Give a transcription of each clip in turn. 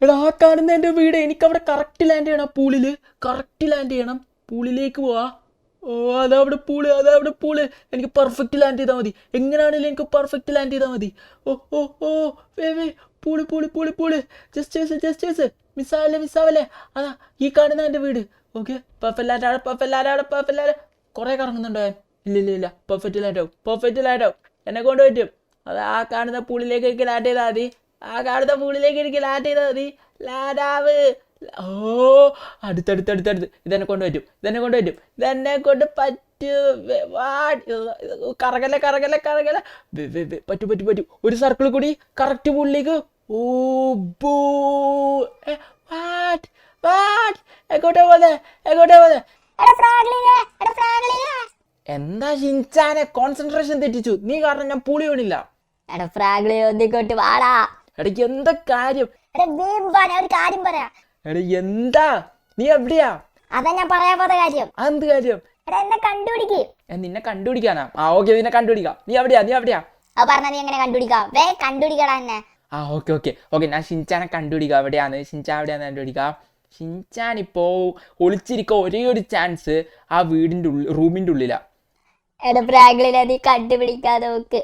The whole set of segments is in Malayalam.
എടാ ആ കാണുന്ന എൻ്റെ വീട്, എനിക്കവിടെ കറക്റ്റ് ലാൻഡ് ചെയ്യണം. പൂളില് കറക്റ്റ് ലാൻഡ് ചെയ്യണം. പൂളിലേക്ക് പോവാ. ഓ അതവിടെ പൂള്, അതവിടെ പൂള്. എനിക്ക് പെർഫെക്റ്റ് ലാൻഡ് ചെയ്താൽ മതി. എങ്ങനെയാണെങ്കിലും എനിക്ക് പെർഫെക്റ്റ് ലാൻഡ് ചെയ്താൽ മതി. ഓ ഓ ഓ വേ പൂള് പൂള് പൂള് പൂള്. ജസ്റ്റ് മിസ്സാവല്ലേ. അതാ ഈ കാണുന്ന എൻ്റെ വീട്. Okay perfect. കുറേ കറങ്ങുന്നുണ്ടോ ഞാൻ? ഇല്ല പെർഫെക്റ്റ് ലാൻഡ് ആവും. എന്നെ കൊണ്ട് പറ്റും. അത് ആ കാണുന്ന പൂളിലേക്ക് എനിക്ക് ലാൻഡ് ചെയ്താൽ മതി. ലാഡാവ്. ഓ അടുത്തടുത്തടുത്തടുത്ത്. ഇതെന്നെ കൊണ്ട് പറ്റും. കറങ്ങല. പറ്റും. ഒരു സർക്കിൾ കൂടി കറക്റ്റ് പൂളിലേക്ക്. ഓ ബൂ. വാട്ട് എങ്ങോട്ടാ പോന്നെ? എന്താ ഷിൻചാനെ, കോൺസെൻട്രേഷൻ തെറ്റിച്ചു നീ കാരണം. ഞാൻ പൂളി വീണില്ല. എടക്ക് എന്താ കാര്യം? ഒരു കാര്യം പറയാ. എടാ എന്താ? നീ എവിടെയാ? അതാ ഞാൻ പറയാൻ പോന്ന കാര്യം. അതെന്ത് കാര്യം? എന്നെ കണ്ടുപിടിക്ക്. നിന്നെ കണ്ടുപിടിക്കാനാ? ഓക്കെ, നിന്നെ കണ്ടുപിടിക്കാം. നീ എവിടെയാ? അത് പറഞ്ഞാ നീ എങ്ങനെ കണ്ടുപിടിക്കാം? കണ്ടുപിടിക്കടാ എന്നെ. ഓക്കെ, ഞാൻ ഷിൻചാനെ കണ്ടുപിടിക്കാം. ഷിൻചാൻ എവിടെയാന്ന് കണ്ടുപിടിക്കാം. ഷിൻചാൻ ഇപ്പോ ഒളിച്ചിരിക്കുക ഒരേ ഒരു ചാൻസ് ആ വീടിന്റെ റൂമിന്റെ ഉള്ളിലാ. നീ കണ്ടുപിടിക്കാതെ നോക്ക്.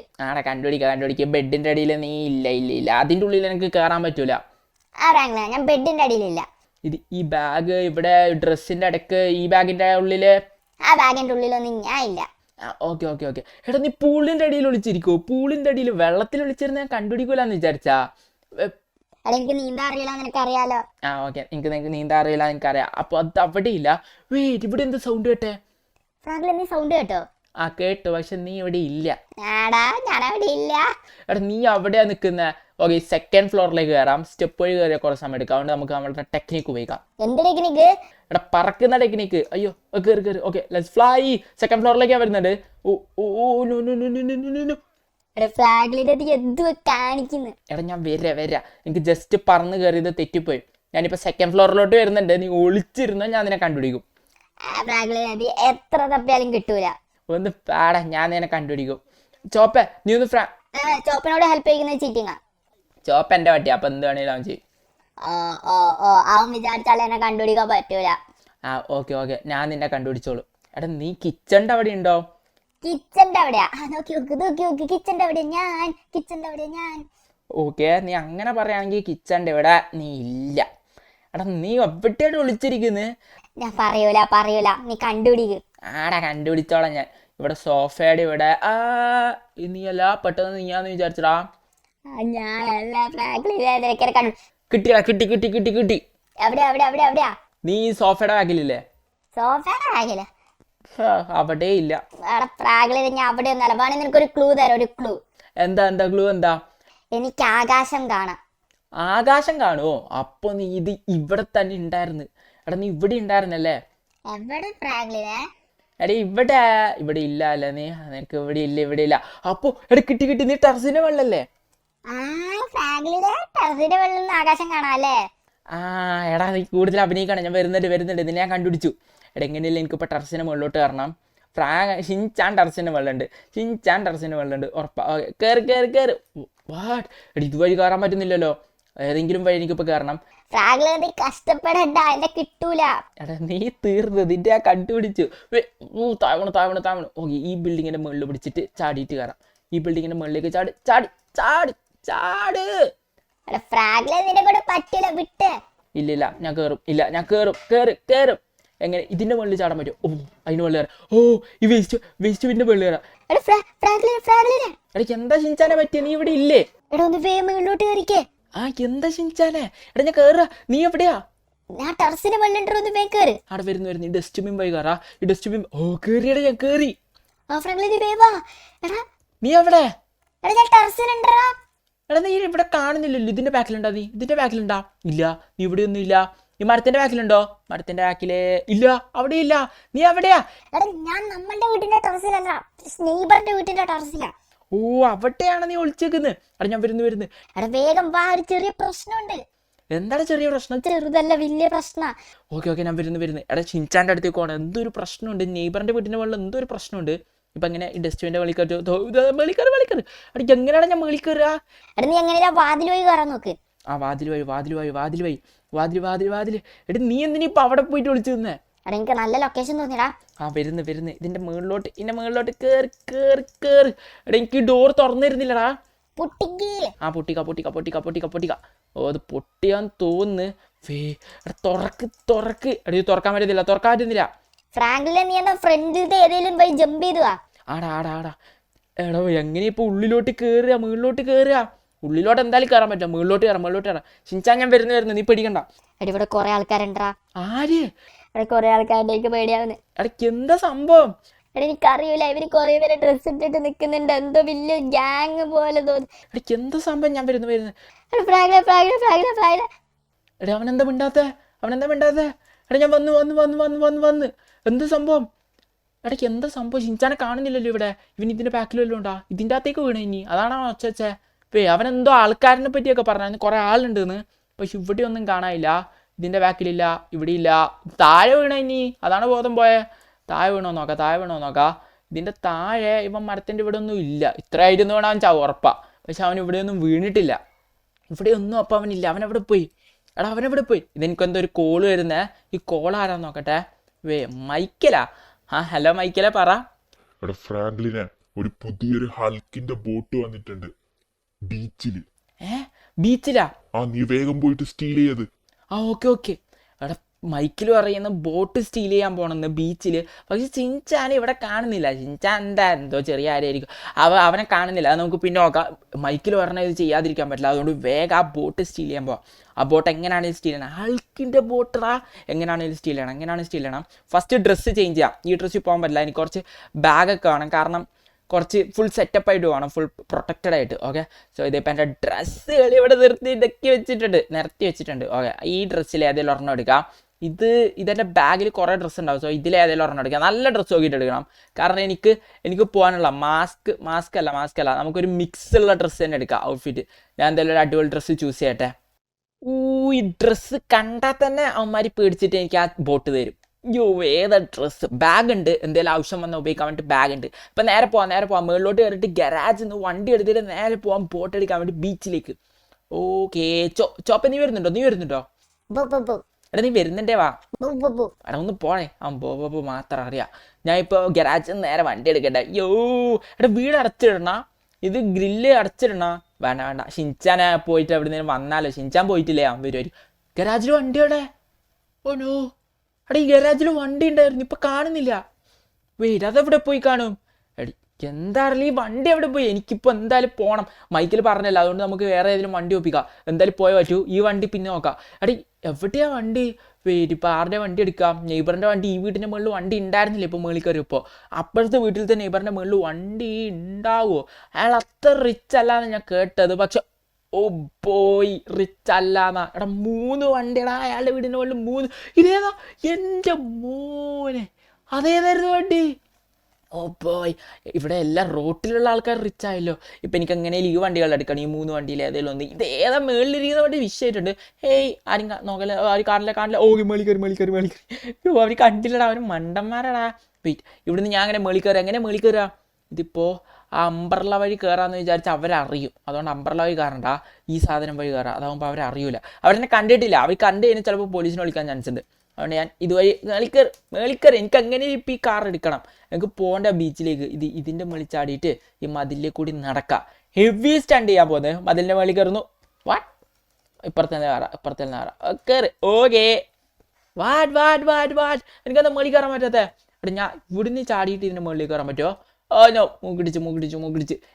കണ്ടുപിടിക്കാം. ബെഡിന്റെ അടിയിൽ നീ ഇല്ല. അതിന്റെ ഉള്ളിൽ എനിക്ക് കേറാൻ പറ്റൂല. ഞാൻ ബെഡിന്റെ അടിയിലില്ല. ഇത് ഈ ബാഗ് ഇവിടെ ഡ്രസ്സിന്റെ ഇടക്ക്, ഈ ബാഗിന്റെ ഉള്ളില്. ആ ബാഗിന്റെ ഉള്ളിലൊന്നും ഞാൻ ഇല്ല. ഓക്കെ. എടാ നീ പൂളിന്റെ അടിയിൽ ഒളിച്ചിരിക്കോ? പൂളിന്റെ അടിയിൽ വെള്ളത്തിൽ ഒളിച്ചിരുന്ന ഞാൻ കണ്ടുപിടിക്കൂലെന്ന് വിചാരിച്ചാ? എനിക്ക് നീന്താൻ അറിയില്ല, നിനക്ക് അറിയാലോ. ഓക്കെ, നിനക്ക് നീന്താൻ അറിയില്ല, എനിക്കറിയാം. അപ്പൊ അത് അവിടെ ഇല്ല. ഇവിടെ എന്ത് സൗണ്ട് കേട്ടെ? നീ സൗണ്ട് കേട്ടോ? കേട്ടു, പക്ഷെ നീ ഇവിടെ ഇല്ല. ഞാനവിടെ ഇല്ല. എടാ നീ അവിടെയാ നിൽക്കുന്ന. ഓക്കെ, സെക്കൻഡ് ഫ്ലോറിലേക്ക് കയറാം. സ്റ്റെപ്പ് വഴി കയറിയാൽ കുറച്ച് സമയം എടുക്കാം. അതുകൊണ്ട് നമുക്ക് നമ്മുടെ ടെക്നിക്ക് ഉപയോഗിക്കാം. എന്ത് ടെക്നിക്ക്? എടാ പറക്കുന്ന ടെക്നിക്ക്. അയ്യോ കയറി. Okay, let's fly. സെക്കൻഡ് ഫ്ലോറിലേക്ക് വരുന്നുണ്ട്. എടാ ഞാൻ വരാ. എനിക്ക് ജസ്റ്റ് പറന്ന് കയറിയത് തെറ്റിപ്പോയി. ഞാനിപ്പോ സെക്കൻഡ് ഫ്ലോറിലോട്ട് വരുന്നുണ്ട്. നീ ഒളിച്ചിരുന്നാൽ ഞാൻ നിന്നെ കണ്ടുപിടിക്കും. എത്ര തപ്പിയാലും കിട്ടൂല. ഒന്ന് പാടാ, ഞാൻ നിന്നെ കണ്ടുപിടിക്കും. ചോപ്പ നീ ഒന്ന് ചോപ്പനോട് ഹെൽപ്പ് ചെയ്യുന്ന ചീറ്റിങ്ങാ. ചോപ്പ എന്റെ പറ്റി, അപ്പൊ എന്ത് വേണേലും അവൻ ചെയ്യും. അവൻ വിചാരിച്ചാൽ എന്നെ കണ്ടുപിടിക്കാൻ പറ്റൂല. ഓക്കെ, ഞാൻ നിന്നെ കണ്ടുപിടിച്ചോളൂ. എടാ നീ കിച്ചന്റെ അവിടെ ഉണ്ടോ? കിച്ചന്റെ അവിടെയാ? നോക്കി കിച്ചന്റെ അവിടെ ഞാൻ. ഓക്കെ, നീ അങ്ങനെ പറയുകയാണെങ്കിൽ കിച്ചന്റെ ഇവിടെ നീ ഇല്ല. എടാ നീ എവിടെയായിട്ട് വിളിച്ചിരിക്കുന്നത്? ഞാൻ പറയൂല, നീ കണ്ടുപിടിക്ക്. കണ്ടുപിടിച്ചോളാം ഞാൻ. ഇവിടെ സോഫയുടെ ഇവിടെ. നീ അല്ല പെട്ടെന്ന് നീയാന്ന് വിചാരിച്ചടാ. കിട്ടി. എവിടെയാ? നീ സോഫയുടെ ബാക്കിലില്ലേ? അവിടെ ഇല്ല. ഞാൻ അവിടെ ഒന്നല്ല. വേണമെങ്കിൽ നിനക്കൊരു ക്ലൂ തരാം. ഒരു ക്ലൂ. എന്താ ക്ലൂ? എനിക്ക് ആകാശം കാണാം. ആകാശം കാണുമോ? അപ്പൊ നീ ഇത് ഇവിടെ തന്നെ ഉണ്ടായിരുന്നു. എടാ നീ ഇവിടെ ഉണ്ടായിരുന്നല്ലേ? എടാ ഇവിടെ ഇല്ല അല്ലേ? നിനക്ക് ഇവിടെ ഇല്ല. അപ്പൊ എടാ കിട്ടി. നീ ടെറസിന്റെ വെള്ളല്ലേ? ആകാശം കാണാല്ലേ? എടാ നീ കൂടുതൽ അഭിനയിക്കണം. ഞാൻ വരുന്നുണ്ട്. നിന്നെ ഞാൻ കണ്ടുപിടിച്ചു. എടാ എങ്ങനെയല്ലേ എനിക്കിപ്പോൾ ടെറസിന്റെ മുകളിലോട്ട് കയറണം. ഷിൻചാൻ ടെറസിന്റെ വെള്ളമുണ്ട്. ഉറപ്പാ. കയറി. വാട്ട്? എടാ ഇതുവഴി കയറാൻ പറ്റുന്നില്ലല്ലോ. ഏതെങ്കിലും വഴി എനിക്കിപ്പോൾ കയറണം. കഷ്ടപ്പെടണ്ട, എന്നെ കിട്ടൂല. എടാ നീ തീർന്നു. നിന്റെ ഞാൻ കണ്ടുപിടിച്ചു. താവണു. ഓക്കെ, ഈ ബിൽഡിങ്ങിന്റെ മുകളിൽ പിടിച്ചിട്ട് ചാടിയിട്ട് കയറാം. ഈ ബിൽഡിങ്ങിന്റെ മുകളിലേക്ക് ചാട്. നിന്നെ കൊണ്ട് പറ്റില്ല, വിട്ട്. ഇല്ല ഞാൻ കയറും. കയറും. എങ്ങനെ ഇതിന്റെ മുകളിൽ ചാടാൻ പറ്റും? അതിന് മുകളിൽ കയറാം. ഈ വേസ്റ്റ് ബിന്റെ മുകളിൽ കയറാം. എടാ എന്താ ഷിൻചാനെ പറ്റിയ? നീ ഇവിടെ ഇല്ലേ? ഒന്ന് വേഗം മുകളിലോട്ട് കയറിക്കേ. എന്താ ഷിൻചാനെ? എടാ ഞാൻ കയറാ. നീ എവിടെയാ? ഞാൻ ടെറസിന് മുകളിലുണ്ട്. ഒന്ന് വേഗം കയറി. അവിടെ വരുന്നു. ഈ ഡസ്റ്റ്ബിൻ പോയി കയറാ. ഈ ഡസ്റ്റ്ബിൻ. കേറിയടാ, ഞാൻ കേറി. നീ എവിടെ? ഞാൻ ടെറസിലുണ്ടാ. എടാ നീ ഇവിടെ കാണുന്നില്ലല്ലോ. ഇതിന്റെ ബാക്കിലുണ്ടാ? നീ ഇതിന്റെ ബാക്കിലുണ്ടാ? ഇല്ല, നീ ഇവിടെ ഒന്നും ഇല്ല. ഈ മരത്തിന്റെ ബാക്കിലുണ്ടോ? മരത്തിന്റെ ബാക്കില് ഇല്ല. അവിടെ ഇല്ല. നീ എവിടെയാ? ഞാൻ നമ്മളുടെ വീട്ടിന്റെ ടെറസിലല്ല, നെയ്ബറിന്റെ വീട്ടിന്റെ ടെറസിലാ. അവിടെയാണ് നീ ഒളിച്ചേക്കുന്നത്. എടാ ഞാൻ വരുന്നു. വേഗം വാ, ഒരു ചെറിയ പ്രശ്നമുണ്ട്. എന്താണ് ചെറിയ പ്രശ്നം? ചെറുതല്ല, വലിയ പ്രശ്ന. ഓക്കെ ഞാൻ വരുന്നു. എടാ ഷിൻചാന്റെ അടുത്തേക്ക് പോകണം. എന്തൊരു പ്രശ്നമുണ്ട്. നെയ്ബറിന്റെ വീട്ടിന്റെ വെള്ളം എന്തൊരു പ്രശ്നമുണ്ട്. ഇപ്പൊ എങ്ങനെ ഈ ഡസ്റ്റ്ബിന്റെ വെളിക്കറി? അടിക്ക് എങ്ങനെയാണ് ഞാൻ വെളിക്കറുക? നീ എങ്ങനെയാ വാതിൽ പോയി കയറാൻ നോക്ക്. ആ വാതിൽ വഴി എടി നീ എന്തിനാ ഇപ്പം അവിടെ പോയിട്ട് വിളിച്ചു നിന്നേ? എടാ എനിക്ക് നല്ല ലൊക്കേഷൻ തോന്നിയടാ. ആ വരുന്നു ഇതിൻ്റെ മുകളിലോട്ട് കേറി. എടാ എനിക്ക് ഡോർ തുറന്നിരുന്നില്ലടാ. ആ പൊട്ടിക്ക. ഓ അത് പൊട്ടിയാന്ന് തോന്നുന്നു. എടാ തുറക്ക്. എടാ ഇത് തുറക്കാൻ പറ്റുന്നില്ല. ഫ്രാങ്കിലെ നീ എന്നാ ഫ്രണ്ടിലത്തെ ഏതെങ്കിലും പോയി ജമ്പ് ചെയ്തു വാ. ആടാ എടോ എങ്ങനെ ഇപ്പൊ ഉള്ളിലോട്ട് കേറുക, മുകളിലോട്ട് കേറുക? ഉള്ളിലോട്ട് എന്തായാലും കയറാൻ പറ്റും. മുകളിലോട്ട് കയറാം. ഷിൻചാൻ ഞാൻ വരുന്നു, നീ പേടിക്കണ്ട. എടി ഇവിടെ കുറെ ആൾക്കാരുണ്ടാ. ആര്? എടാ കുറെ ആൾക്കാരുടെ എനിക്ക് പേടിയാവുന്നേ. എടക്ക് എന്താ സംഭവം? എടാ എനിക്കറിയൂല, ഇവര് കുറെ പേര് ഡ്രസ് ഇട്ടിട്ട് നിക്കുന്നുണ്ട്, എന്തോ വലിയ ഗ്യാങ് പോലെ തോന്നി. എടക്ക് എന്താ സംഭവം? ഞാൻ വരുന്നു. എടാ അവനെന്താ മിണ്ടാത്തെ? എടാ ഞാൻ വന്ന് എന്ത് സംഭവം? എടയ്ക്ക് എന്താ സംഭവം? ഷിൻചാനെ കാണുന്നില്ലല്ലോ ഇവിടെ. ഇവൻ ഇതിന്റെ ബാക്കിൽ വല്ലതും ഉണ്ടാ? ഇതിൻ്റെ അകത്തേക്ക് വീണ ഇനി അതാണോ ഒച്ചേ? അവനെന്തോ ആൾക്കാരിനെ പറ്റിയൊക്കെ പറഞ്ഞു, കുറെ ആളുണ്ടെന്ന്. പക്ഷെ ഇവിടെ ഒന്നും കാണാനില്ല. ഇതിന്റെ ബാക്കിലില്ല, ഇവിടെ ഇല്ല. താഴെ വീണ ഇനി അതാണ് ബോധം പോയെ. താഴെ വീണോ നോക്കാം. ഇതിന്റെ താഴെ ഇവൻ മരത്തിന്റെ ഇവിടെ ഒന്നും ഇല്ല. ഇത്ര ആയിരുന്നു വേണം അവൻ ചാവും ഉറപ്പാ. പക്ഷെ അവൻ ഇവിടെയൊന്നും വീണിട്ടില്ല. ഇവിടെയൊന്നും അപ്പം അവനില്ല. അവനെവിടെ പോയി? ഇതെനിക്കെന്തോ ഒരു കോള് വരുന്നേ. ഈ കോൾ ആരാന്ന് നോക്കട്ടെ. മൈക്കലാ? ആ ഹലോ മൈക്കലെ, പറ. എടാ ഫ്രാങ്ക്ലിനെ, ഒരു പുതിയൊരു ഹൾക്കിന്റെ ബോട്ട് വന്നിട്ടുണ്ട് ബീച്ചില്. ബീച്ചിലാ? ആ നീ വേഗം പോയിട്ട് സ്റ്റീൽ ചെയ്ത്. ആ ഓക്കെ. എടാ മൈക്കിൽ പറയുന്ന ബോട്ട് സ്റ്റീൽ ചെയ്യാൻ പോണെന്ന് ബീച്ചിൽ. പക്ഷെ ഷിൻചാനെ ഇവിടെ കാണുന്നില്ല. ഷിൻചാൻ എന്തോ ചെറിയ ആരായിരിക്കും. അവനെ കാണുന്നില്ല. അത് നമുക്ക് പിന്നെ നോക്കാം. മൈക്കിൽ പറഞ്ഞാൽ ഇത് ചെയ്യാതിരിക്കാൻ പറ്റില്ല. അതുകൊണ്ട് വേഗം ആ ബോട്ട് സ്റ്റീൽ ചെയ്യാൻ പോവാം. ആ ബോട്ട് എങ്ങനെയാണെങ്കിലും സ്റ്റീൽ ചെയ്യണം. ഹൾക്കിൻ്റെ ബോട്ടറാ. എങ്ങനെയാണെങ്കിലും സ്റ്റീൽ ചെയ്യണം. ഫസ്റ്റ് ഡ്രസ്സ് ചേഞ്ച് ചെയ്യാം. ഈ ഡ്രസ്സിൽ പോകാൻ പറ്റില്ല. എനിക്ക് കുറച്ച് ബാഗൊക്കെ വേണം. കാരണം കുറച്ച് ഫുൾ സെറ്റപ്പ് ആയിട്ട് വേണം, ഫുൾ പ്രൊട്ടക്റ്റഡ് ആയിട്ട്. ഓക്കെ, സോ ഇതിപ്പോൾ എൻ്റെ ഡ്രസ്സുകൾ ഇവിടെ നിരത്തി വെച്ചിട്ടുണ്ട്. ഓക്കെ, ഈ ഡ്രസ്സിൽ ഏതെങ്കിലും ഒരെണ്ണം എടുക്കാം. ഇതെൻ്റെ ബാഗിൽ കുറേ ഡ്രസ്സ് ഉണ്ടാവും. സോ ഇതിലേതെങ്കിലും ഒരെണ്ണം എടുക്കാം. നല്ല ഡ്രസ്സ് നോക്കിയിട്ട് എടുക്കണം. കാരണം എനിക്ക് പോകാനുള്ള മാസ്ക് അല്ല, നമുക്കൊരു മിക്സ് ഉള്ള ഡ്രസ്സ് തന്നെ എടുക്കാം. ഔട്ട്ഫിറ്റ് ഞാൻ എന്തായാലും ഒരു അടിപൊളി ഡ്രസ്സ് ചൂസ് ചെയ്യട്ടെ. ഈ ഡ്രസ്സ് കണ്ടാൽ തന്നെ അവന്മാർ പേടിച്ചിട്ട് എനിക്ക് ആ ബോട്ട് തരും. ഏതാ ഡ്രസ്സ്? ബാഗ് ഉണ്ട്, എന്തെങ്കിലും ആവശ്യം വന്നാൽ ഉപയോഗിക്കാൻ വേണ്ടി ബാഗ് ഉണ്ട്. ഇപ്പം നേരെ പോവാം. മുകളിലോട്ട് കയറിയിട്ട് ഗരാജിൽ നിന്ന് വണ്ടി എടുത്തിട്ട് നേരെ പോവാം ബോട്ട് എടുക്കാൻ വേണ്ടി ബീച്ചിലേക്ക്. ഓക്കേ. ചോപ്പ നീ വരുന്നുണ്ടോ? എടാ നീ വരുന്നുണ്ടേ, വാ. എടാ ഒന്ന് പോണേ. ബോ മാത്രം അറിയാം. ഞാൻ ഇപ്പോൾ ഗരാജിൽ നിന്ന് നേരെ വണ്ടി എടുക്കട്ടെ. എടാ വീട് അടച്ചിടണ? ഇത് ഗ്രില്ല് അടച്ചിടണ? വേണ്ട. ഷിൻചാനെ പോയിട്ട് എവിടെ നിന്ന് വന്നാലോ. ഷിൻചാൻ പോയിട്ടില്ലേ? വരുമായിരിക്കും. ഗരാജിൽ വണ്ടി എവിടെ? ഓനോ, എടാ ഈ ഗരാജിൽ വണ്ടി ഉണ്ടായിരുന്നു, ഇപ്പം കാണുന്നില്ല. അതെവിടെ പോയി കാണും? എടി എന്താണല്ലോ ഈ വണ്ടി എവിടെ പോയി? എനിക്കിപ്പോൾ എന്തായാലും പോകണം. മൈക്കിൽ പറഞ്ഞല്ലോ, അതുകൊണ്ട് നമുക്ക് വേറെ ഏതെങ്കിലും വണ്ടി ഒപ്പിക്കാം. എന്തായാലും പോയേ പറ്റൂ. ഈ വണ്ടി പിന്നെ നോക്കാം. എടി എവിടെയാ വണ്ടി? ഇപ്പം ആരുടെ വണ്ടി എടുക്കാം? നെയ്ബറിൻ്റെ വണ്ടി. ഈ വീട്ടിൻ്റെ മുകളിൽ വണ്ടി ഉണ്ടായിരുന്നില്ല ഇപ്പോൾ മുകളിൽ കയറിയപ്പോൾ. അപ്പോഴത്തെ വീട്ടിലത്തെ നെയ്ബറിൻ്റെ മുകളിൽ വണ്ടി ഉണ്ടാവുമോ? അയാൾ അത്ര റിച്ച് അല്ലാന്ന് ഞാൻ കേട്ടത്. പക്ഷെ ഓ പോയി, റിച്ച് അല്ലാന്നാ. എടാ 3 വണ്ടിയടാ അയാളുടെ വീടിൻ്റെ മുകളിൽ 3. ഇതേതാ? എൻ്റെ മോനെ, അതേതായിരുന്നു വണ്ടി? ഓ പോയി. ഇവിടെ എല്ലാ റോട്ടിലുള്ള ആൾക്കാർ റിച്ച് ആയല്ലോ. ഇപ്പം എനിക്ക് എങ്ങനെയും ഈ വണ്ടികൾ എടുക്കണം. ഈ 3 വണ്ടിയിൽ ഏതെങ്കിലും ഒന്ന്. ഇത് ഏതാ മേളിലിരിക്കുന്ന വണ്ടി? വിഷയമായിട്ടുണ്ട്. ആരും നോക്കല, ആരും കാണില്ല. ഓ മേളിക്കറി. അവർ കണ്ടില്ലടാ, അവർ മണ്ടന്മാരടാ. വെയിറ്റ്, ഇവിടുന്ന് ഞാൻ അങ്ങനെ എങ്ങനെ മേളിൽ കയറുക? ഇതിപ്പോൾ ആ അംബ്രല്ല വഴി കയറാമെന്ന് വിചാരിച്ചാൽ അവരറിയും. അതുകൊണ്ട് അംബ്രല്ല വഴി കയറണ്ട, ഈ സാധനം വഴി കയറാം. അതാകുമ്പോൾ അവരറിയില്ല. അവരെന്നെ കണ്ടിട്ടില്ല. അവർ കണ്ടു കഴിഞ്ഞാൽ ചിലപ്പോൾ പോലീസിനെ വിളിക്കാൻ ചാൻസ് ഉണ്ട്. അതുകൊണ്ട് ഞാൻ ഇതുവഴി മേളിക്കറി. എനിക്ക് അങ്ങനെ ഇപ്പം ഈ കാർ എടുക്കണം. എനിക്ക് പോകേണ്ട ബീച്ചിലേക്ക്. ഇതിൻ്റെ മേളിൽ ചാടിയിട്ട് ഈ മതിലിലേക്ക് കൂടി നടക്കാം. ഹെവി സ്റ്റണ്ട് ചെയ്യാൻ പോകുന്നത്. മതിലിൻ്റെ മേളിൽ കയറുന്നു. വാട്ട്? ഇപ്പുറത്തെ കയറി. ഓക്കേ. വാട്ട് എനിക്കത് മേളിൽ കയറാൻ പറ്റാത്തേ. എടാ ഞാൻ ഇവിടുന്ന് ചാടിയിട്ട് ഇതിൻ്റെ മേളിൽ കയറാൻ പറ്റുമോ? നോ. മൂക്കിടിച്ച്.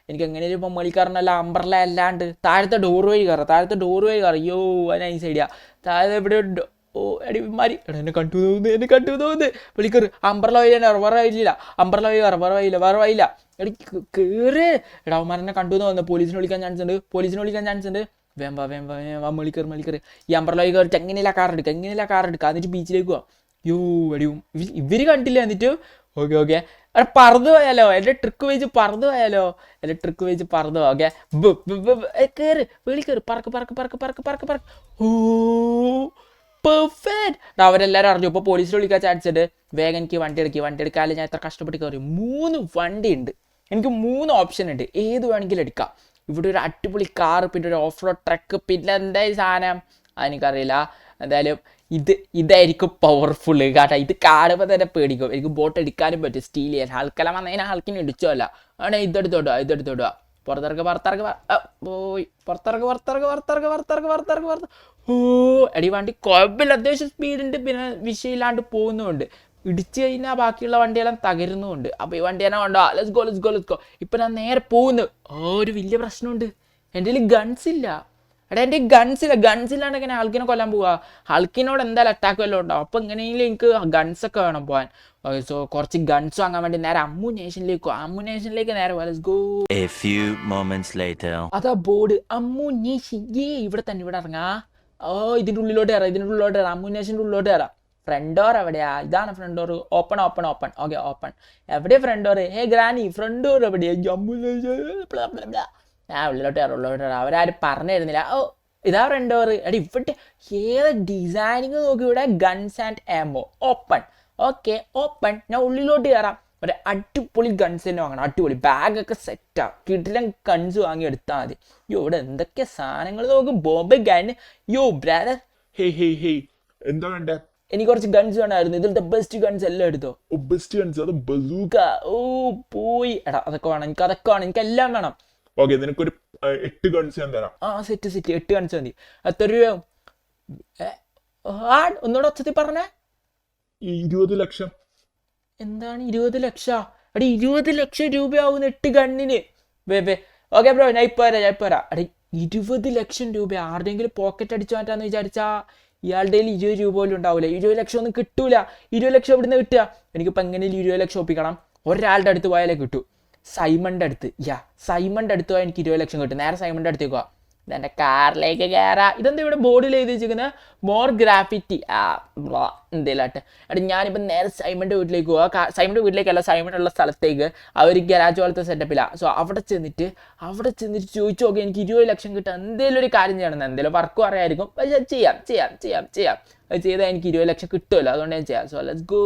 എനിക്ക് എങ്ങനെയും ഇപ്പം മേളിൽ അംബ്രല്ല അല്ലാണ്ട് താഴത്തെ ഡോർ വഴി കയറാം. അയ്യോ അത് നൈസ് ഐഡിയ. താഴെ ഇവിടെ എടി മാരി. എന്നെ കണ്ടു തോന്നുന്നു. വിളിക്കറ്. അംബ്രല്ല വഴി തന്നെ വേറെ വഴിയില്ല. എടി കയറ്. എടാ അവന്മാരെന്നെ കണ്ടു തോന്നുന്നു. പോലീസിനെ വിളിക്കാൻ ചാൻസ് ഉണ്ട്. വേം വാ മേളിക്കറ്. ഈ അംബ്രല്ല വഴി കയറിട്ട് എങ്ങനെയല്ല കാർ എടുക്കുക. എന്നിട്ട് ബീച്ചിലേക്ക് പോവാം. എടിയും ഇവര് കണ്ടില്ല. എന്നിട്ട് ഓക്കെ എടാ പറന്നു പോയാലോ? എൻ്റെ ട്രിക്ക് വെച്ച് പറന്നു പോയാലോ? ഓക്കെ കയറ്. വെളിക്കറ്. പറക്ക്. ഓ പെർഫെക്റ്റ്. അവരെല്ലാവരും അറിഞ്ഞു. ഇപ്പോൾ പോലീസിൽ വിളിക്കാൻ ചാൻസ് ഉണ്ട്. വേഗം എനിക്ക് വണ്ടി എടുക്കാതെ ഞാൻ എത്ര കഷ്ടപ്പെട്ട് കയറി. 3 വണ്ടി ഉണ്ട്. എനിക്ക് 3 ഓപ്ഷൻ ഉണ്ട്. ഏത് വേണമെങ്കിലും എടുക്കാം. ഇവിടെ ഒരു അടിപൊളി കാർ, പിന്നെ ഒരു ഓഫ് റോഡ് ട്രക്ക്, പിന്നെ എന്താ ഈ സാധനം എനിക്കറിയില്ല. എന്തായാലും ഇതായിരിക്കും പവർഫുൾ കേട്ടോ. ഇത് കാണുമ്പോൾ തന്നെ പേടിക്കും. എനിക്ക് ബോട്ട് എടുക്കാനും പറ്റും, സ്റ്റീൽ ചെയ്യാൻ. ഹൾക്കെല്ലാം വന്നതിനാൽ ഹൾക്കിന് ഇടിച്ചോല്ല. ആണേ ഇതെടുത്തോടുക പുറത്തിറക്കുക. ഓ എടി വണ്ടി കുഴപ്പമില്ല, അത്യാവശ്യം സ്പീഡുണ്ട്, പിന്നെ വിഷയമില്ലാണ്ട് പോകുന്നുമുണ്ട്. ഇടിച്ചു കഴിഞ്ഞാൽ ബാക്കിയുള്ള വണ്ടിയെല്ലാം തകരുന്നുമുണ്ട്. അപ്പോൾ ഈ വണ്ടി തന്നെ കൊണ്ടോ, ലെറ്റ്സ് ഗോ. ഇപ്പം ഞാൻ നേരെ പോകുന്നു. ഒരു വലിയ പ്രശ്നമുണ്ട്, എൻ്റെ കയ്യിൽ ഗൺസ് ഇല്ല. എടാ എൻ്റെ ഗൺസില്ലാണ്ട് എങ്ങനെ ഹൾക്കിനെ കൊല്ലാൻ പോവുക? ഹൾക്കിനോട് എന്തായാലും അറ്റാക്ക് വല്ലതും ഉണ്ടാവും. അപ്പോൾ എങ്ങനെയെങ്കിലും എനിക്ക് ഗൺസൊക്കെ വേണം പോകാൻ. സോ കുറച്ച് ഗൺസ് വാങ്ങാൻ വേണ്ടി നേരെ അമ്മുനേഷനിലേക്ക് നേരെ പോകാം. Let's go. A few moments later. അതാ ബോർഡ് അമ്മുനേഷൻ. ഇവിടെ ഇറങ്ങാ. ഇതിൻ്റെ ഉള്ളിലോട്ട് കയറാം. അമ്മുനേഷൻ്റെ ഉള്ളിലോട്ട് കയറാം. ഫ്രണ്ട് ഡോർ എവിടെയാ? ഇതാണ് front door. Open. Okay open. എവിടെയാ front door? Hey granny, front door എവിടെയാ? ഉള്ളിലോട്ട് കയറാം. അവരാരും പറഞ്ഞു തരുന്നില്ല. ഇതാ ഫ്രണ്ട് ഡോർ. എടി ഇവിടെ ഏത് ഡിസൈനിങ് നോക്കി. ഇവിടെ guns and ammo. Open. Okay open. ഞാൻ ഉള്ളിലോട്ട് കയറാം. ഒരു അടിപൊളി ഗൺസ് തന്നെ വാങ്ങണം. അടിപൊളി ബാഗൊക്കെ സെറ്റാ. കിടിലൻ ഗൺസ് വാങ്ങി എടുത്താൽ മതി. ഇവിടെ എന്തൊക്കെ സാധനങ്ങൾ നോക്കും. ബോംബെ ഗൺ. ബ്രദർ. ഹേയ് എന്താ വേണ്ടേ? എനിക്ക് കുറച്ച് ഗൺസ് വേണമായിരുന്നു. ഇതിലത്തെ ബെസ്റ്റ് ഗൺസ് എല്ലാം എടുത്തോ. Best guns? അത് ബസൂക്ക. പോയി. എടാ അതൊക്കെ വേണം. എനിക്ക് എല്ലാം വേണം. ഓക്കെ, നിനക്കൊരു 8 ഗൺസ് ഞാൻ തരാം. സെറ്റ് 8 ഗൺസ് മതി. എത്ര രൂപയാവും? ഒന്നുകൂടെ ഒച്ചത്തിൽ പറഞ്ഞേ. 20 ലക്ഷം. എന്താണ് 20 ലക്ഷം? അടി 20 ലക്ഷം രൂപയാവുന്ന 8 ഗണ്ണിന്. ഓക്കെ ബ്രോ, ഞാൻ ഇപ്പൊ വരാം. അടി 20 ലക്ഷം രൂപ ആരുടെയെങ്കിലും പോക്കറ്റ് അടിച്ചു മാറ്റാന്ന് വിചാരിച്ചാ ഇയാളുടെ 20 രൂപ പോലും ഉണ്ടാവില്ല. 20 ലക്ഷം ഒന്നും കിട്ടൂല. 20 ലക്ഷം എവിടുന്ന് കിട്ടുക? എനിക്കിപ്പോൾ എങ്ങനെയും 20 ലക്ഷം ഒപ്പിക്കണം. ഒരാളുടെ അടുത്ത് പോയാലേ കിട്ടൂ. സൈമണിൻ്റെ അടുത്ത് പോയാൽ എനിക്ക് 20 ലക്ഷം കിട്ടും. നേരെ സൈമണിൻ്റെ അടുത്തേക്ക് പോവാം. ഇതെൻ്റെ കാറിലേക്ക് കയറാം. ഇതെന്താ ഇവിടെ ബോർഡിൽ എഴുതി വെച്ചിരിക്കുന്നത്? More graffiti. എന്തേലാട്ടെ. എടാ ഞാനിപ്പോൾ നേരെ സൈമണിൻ്റെ വീട്ടിലേക്ക് പോവാം. സൈമണിൻ്റെ വീട്ടിലേക്കല്ല, സൈമണുള്ള സ്ഥലത്തേക്ക്. അവർ ഗരാജ് പോലത്തെ സെറ്റപ്പിലാണ്. സോ അവിടെ ചെന്നിട്ട് ചോദിച്ചു നോക്കി എനിക്ക് 20 ലക്ഷം കിട്ടാൻ എന്തെങ്കിലും ഒരു കാര്യം ചെയ്യണം. എന്തെങ്കിലും വർക്കും അറിയായിരിക്കും. പക്ഷേ ചെയ്യാം. അത് ചെയ്താൽ എനിക്ക് 20 ലക്ഷം കിട്ടുമല്ലോ. അതുകൊണ്ട് ഞാൻ ചെയ്യാം. So let's go.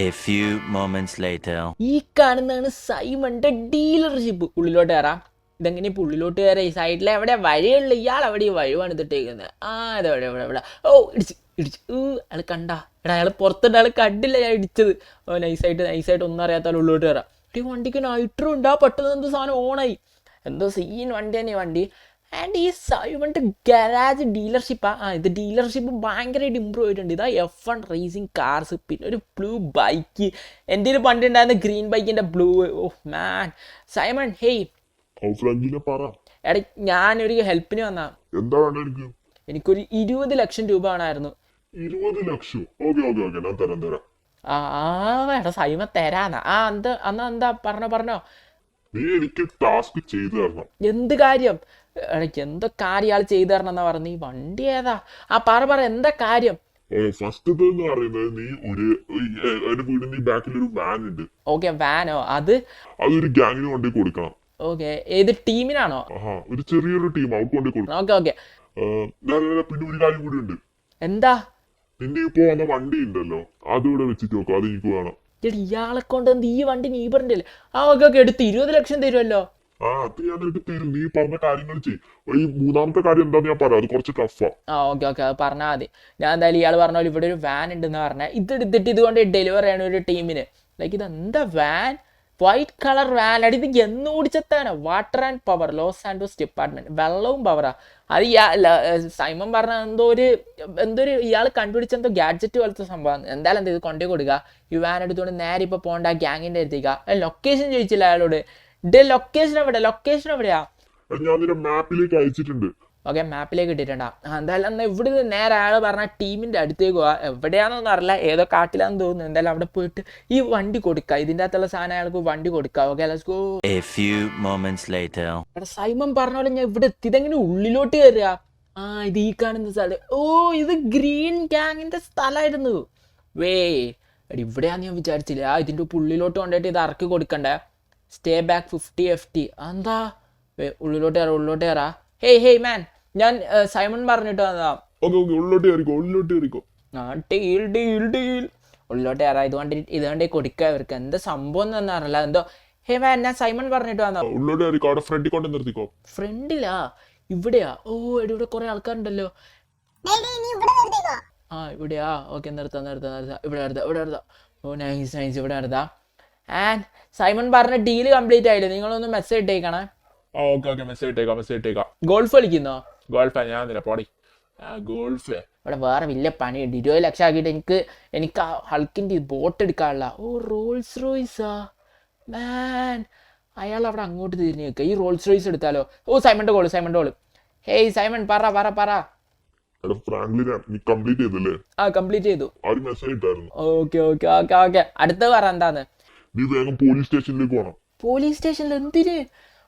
A few moments later. ഈ കാണുന്നതാണ് സൈമണിൻ്റെ ഡീലർഷിപ്പ്. ഉള്ളിലോട്ട് കയറാം. ഇതെങ്ങനെ ഇപ്പോൾ ഉള്ളിലോട്ട് കയറാം? ഈ സൈഡിൽ എവിടെ വഴിയുള്ള? ഇയാൾ എവിടെ വഴിവാണ് ഇതിട്ടേക്കുന്നത്? ഇതെവിടെ? ഇടിച്ചു. അയാൾ കണ്ടാ? എടാ അയാൾ പുറത്തുണ്ട്. അയാൾ കണ്ടില്ല ഞാൻ ഇടിച്ചത്. നൈസായിട്ട് ഒന്നും അറിയാത്ത ഉള്ളിലോട്ട് കയറാം. ഈ വണ്ടിക്ക് നൈട്രോ ഉണ്ടാ. പെട്ടെന്ന് എന്തോ സാധനം ഓണായി. എന്തോ സീൻ വണ്ടി തന്നെ വണ്ടി. ആൻഡ് ഈ സൈമണിൻ്റെ ഗരാജ് ഡീലർഷിപ്പാ. ഇത് ഡീലർഷിപ്പ് ഭയങ്കരമായിട്ട് ഇമ്പ്രൂവ് ചെയ്തിട്ടുണ്ട്. ഇതാ F1 റേസിങ് കാർസ്, പിന്നെ ഒരു ബ്ലൂ ബൈക്ക്. എൻ്റെ ഒരു പണ്ട് ഉണ്ടായിരുന്ന ഗ്രീൻ ബൈക്കിൻ്റെ ബ്ലൂ. മാൻ സൈമൺ, ഹേയ്. എടാ ഞാനൊരു ഹെൽപ്പിന് വന്നാ. എന്താ വേണ്ട എനിക്ക്? എനിക്കൊരു 20 ലക്ഷം രൂപ വേണമായിരുന്നു. 20 ലക്ഷം? ഓക്കെ ഞാൻ തരാം. എടാ സൈമ തരാന്നാ? എന്താ പറഞ്ഞോ. നീ എനിക്ക് ടാസ്ക് ചെയ്തു തരണം. എന്ത് കാര്യം? എന്തോ കാര്യം ഇയാൾ ചെയ്തു തരണം എന്നാ പറഞ്ഞു. ഈ വണ്ടി ഏതാ? പറ എന്താ കാര്യം? ഫസ്റ്റ് പറയുന്നത് നീ ഒരു വീടിന്റെ ബാക്കിൽ ഒരു വാൻ ഉണ്ട്. ഓക്കെ വാനോ? അതൊരു ഗ്യാങ്ങിന് കൊണ്ടേ കൊടുക്കണം. ഓക്കെ ഏത് ടീമിനാണോ? ഒരു ചെറിയൊരു ടീം അവർക്ക് കൊണ്ടേ കൊടുക്കണം. ഓക്കെ പിന്നെ ഒരു കാര്യം കൂടി ഉണ്ട്. എന്താ? നിന്റെ ഇപ്പൊ വന്ന വണ്ടി ഉണ്ടല്ലോ, അതിവിടെ വെച്ചിട്ട് നോക്കാം. അത് എനിക്ക് വേണം. ഇയാളെ കൊണ്ട് എന്ത് ഈ വണ്ടി നീ പറഞ്ഞില്ലേ? ഓക്കെ എടുത്ത് 20 ലക്ഷം തരുമല്ലോ. അത് ഞാൻ നിനക്ക് തരും. നീ പറഞ്ഞ കാര്യങ്ങൾ ചെയ്യും. ഈ മൂന്നാമത്തെ കാര്യം എന്താന്ന് ഞാൻ പറയാം. അത് കുറച്ച് ടഫാ. ഓക്കെ അത് പറഞ്ഞാൽ മതി. ഞാൻ എന്തായാലും ഇയാൾ പറഞ്ഞ പോലെ ഇവിടെ ഒരു വാൻ ഉണ്ടെന്ന് പറഞ്ഞാൽ ഇതെടുത്തിട്ട് ഇതുകൊണ്ട് ഡെലിവറി ചെയ്യണം ഒരു ടീമിന്. ഇതെന്താ വാൻ? White colour van. അടി ഇത് എന്ന് ഓടിച്ചെത്താനോ? Water and power, Los Angeles department. വെള്ളവും പവറാ. അത് സൈമൺ പറഞ്ഞ എന്തോ ഒരു ഇയാൾ കണ്ടുപിടിച്ച എന്തോ ഗാഡ്ജറ്റ് പോലത്തെ സംഭവം. എന്തായാലും ഇത് കൊണ്ടേ കൊടുക്കുക. ഈ വാൻ എടുത്തുകൊണ്ട് നേരെ ഇപ്പോൾ പോകേണ്ട ഗ്യാങ്ങിൻ്റെ അടുത്തേക്ക്. ലൊക്കേഷൻ ചോദിച്ചില്ല അയാളോട്. ലൊക്കേഷൻ എവിടെയാ? ഞാൻ നിന്റെ മാപ്പിലേക്ക് അയച്ചിട്ടുണ്ട്. ഓക്കെ മാപ്പിലേക്ക് ഇട്ടിട്ടുണ്ടാ. എന്തായാലും എന്നാൽ ഇവിടെ നിന്ന് നേരെ അയാൾ പറഞ്ഞ ടീമിൻ്റെ അടുത്തേക്ക് പോവാ. എവിടെയാണെന്നൊന്നും അറിയില്ല, ഏതോ കാട്ടിലാന്ന് തോന്നുന്നു. എന്തായാലും അവിടെ പോയിട്ട് ഈ വണ്ടി കൊടുക്കുക. ഇതിൻ്റെ അകത്തുള്ള സാധനം അയാൾക്ക് വണ്ടി കൊടുക്കുക. Okay let's go. A few moments later. എടാ സൈമൺ പറഞ്ഞ പോലെ ഞാൻ ഇവിടെ എത്തി. ഇതെങ്ങനെ ഉള്ളിലോട്ട് കയറുക? ഇത് ഈ കാണുന്ന സ്ഥലം. ഇത് ഗ്രീൻ ഗ്യാങ്ങിൻ്റെ സ്ഥലമായിരുന്നു. എടി ഇവിടെയാന്ന് ഞാൻ വിചാരിച്ചില്ല. ഇതിൻ്റെ ഉള്ളിലോട്ട് കൊണ്ടുപോയിട്ട് ഇത് ഇറക്കി കൊടുക്കണ്ടേ? Stay back 50 FT. എന്താ? ഉള്ളിലോട്ട് കയറാ. ഹേയ് മാൻ, ഞാൻ സൈമൺ പറഞ്ഞിട്ട് വന്നതാ. ഉള്ളിലോട്ട് കയറിക്കോ. ഡീൽ ഉള്ളിലോട്ട് കയറാ. ഇതുകൊണ്ട് കൊടുക്കുക. ഇവർക്ക് എന്താ സംഭവം എന്ന് അറിയില്ല. എന്തോ ഹേ മാൻ, ഞാൻ സൈമൺ പറഞ്ഞിട്ട് വന്നോ. ഉള്ളോട്ട് കയറിക്കോ, അവിടെ ഫ്രണ്ടിൽ കൊണ്ട് നിർത്തിക്കോ. ഫ്രണ്ടിലാ? ഇവിടെയാ? ഓ എടി, ഇവിടെ കുറെ ആൾക്കാരുണ്ടല്ലോ. ആ ഇവിടെയാ? ഓക്കെ, നിർത്താം. ഇവിടെ എടുത്താ. ഓ നൈസ്. ഇവിടെ എടുത്താം. ആൻഡ് സൈമൺ പറഞ്ഞ ഡീല് കംപ്ലീറ്റ് ആയില്ലേ? നിങ്ങളൊന്ന് മെസ്സേജ് ഇട്ടേക്കണേ. ഓക്കെ, മെസ്സേജ് ഇട്ടേക്കാം. ഗോൾഫ് കളിക്കുന്നോ? ഗോൾഫാ? ഞാൻ പോടി ഗോൾഫ്. ഇവിടെ വേറെ വലിയ പണിയുണ്ട്. 20 ലക്ഷം ആക്കിയിട്ട് എനിക്ക് ആ ഹൾക്കിൻ്റെ ബോട്ട് എടുക്കാനുള്ള. ഓ റോൾസ് റോയ്സാ മാൻ. അയാൾ അവിടെ അങ്ങോട്ട് തിരിഞ്ഞ് നിൽക്കുക. ഈ റോൾസ് റോയ്സ് എടുത്താലോ? ഓ സൈമണിൻ്റെ കോള്. ഹേയ് സൈമൺ, പറ. ഫ്രാങ്ക്ലിനെ നീ കംപ്ലീറ്റ് ചെയ്തല്ലേ? ആ കംപ്ലീറ്റ് ചെയ്തു. ആരും മെസ്സേജ് ഇട്ടായിരുന്നു. ഓക്കെ. അടുത്ത പറ എന്താന്ന്. നീ വേഗം പോലീസ് സ്റ്റേഷനിലേക്ക് പോകണം. പോലീസ് സ്റ്റേഷനിൽ എന്തിന്?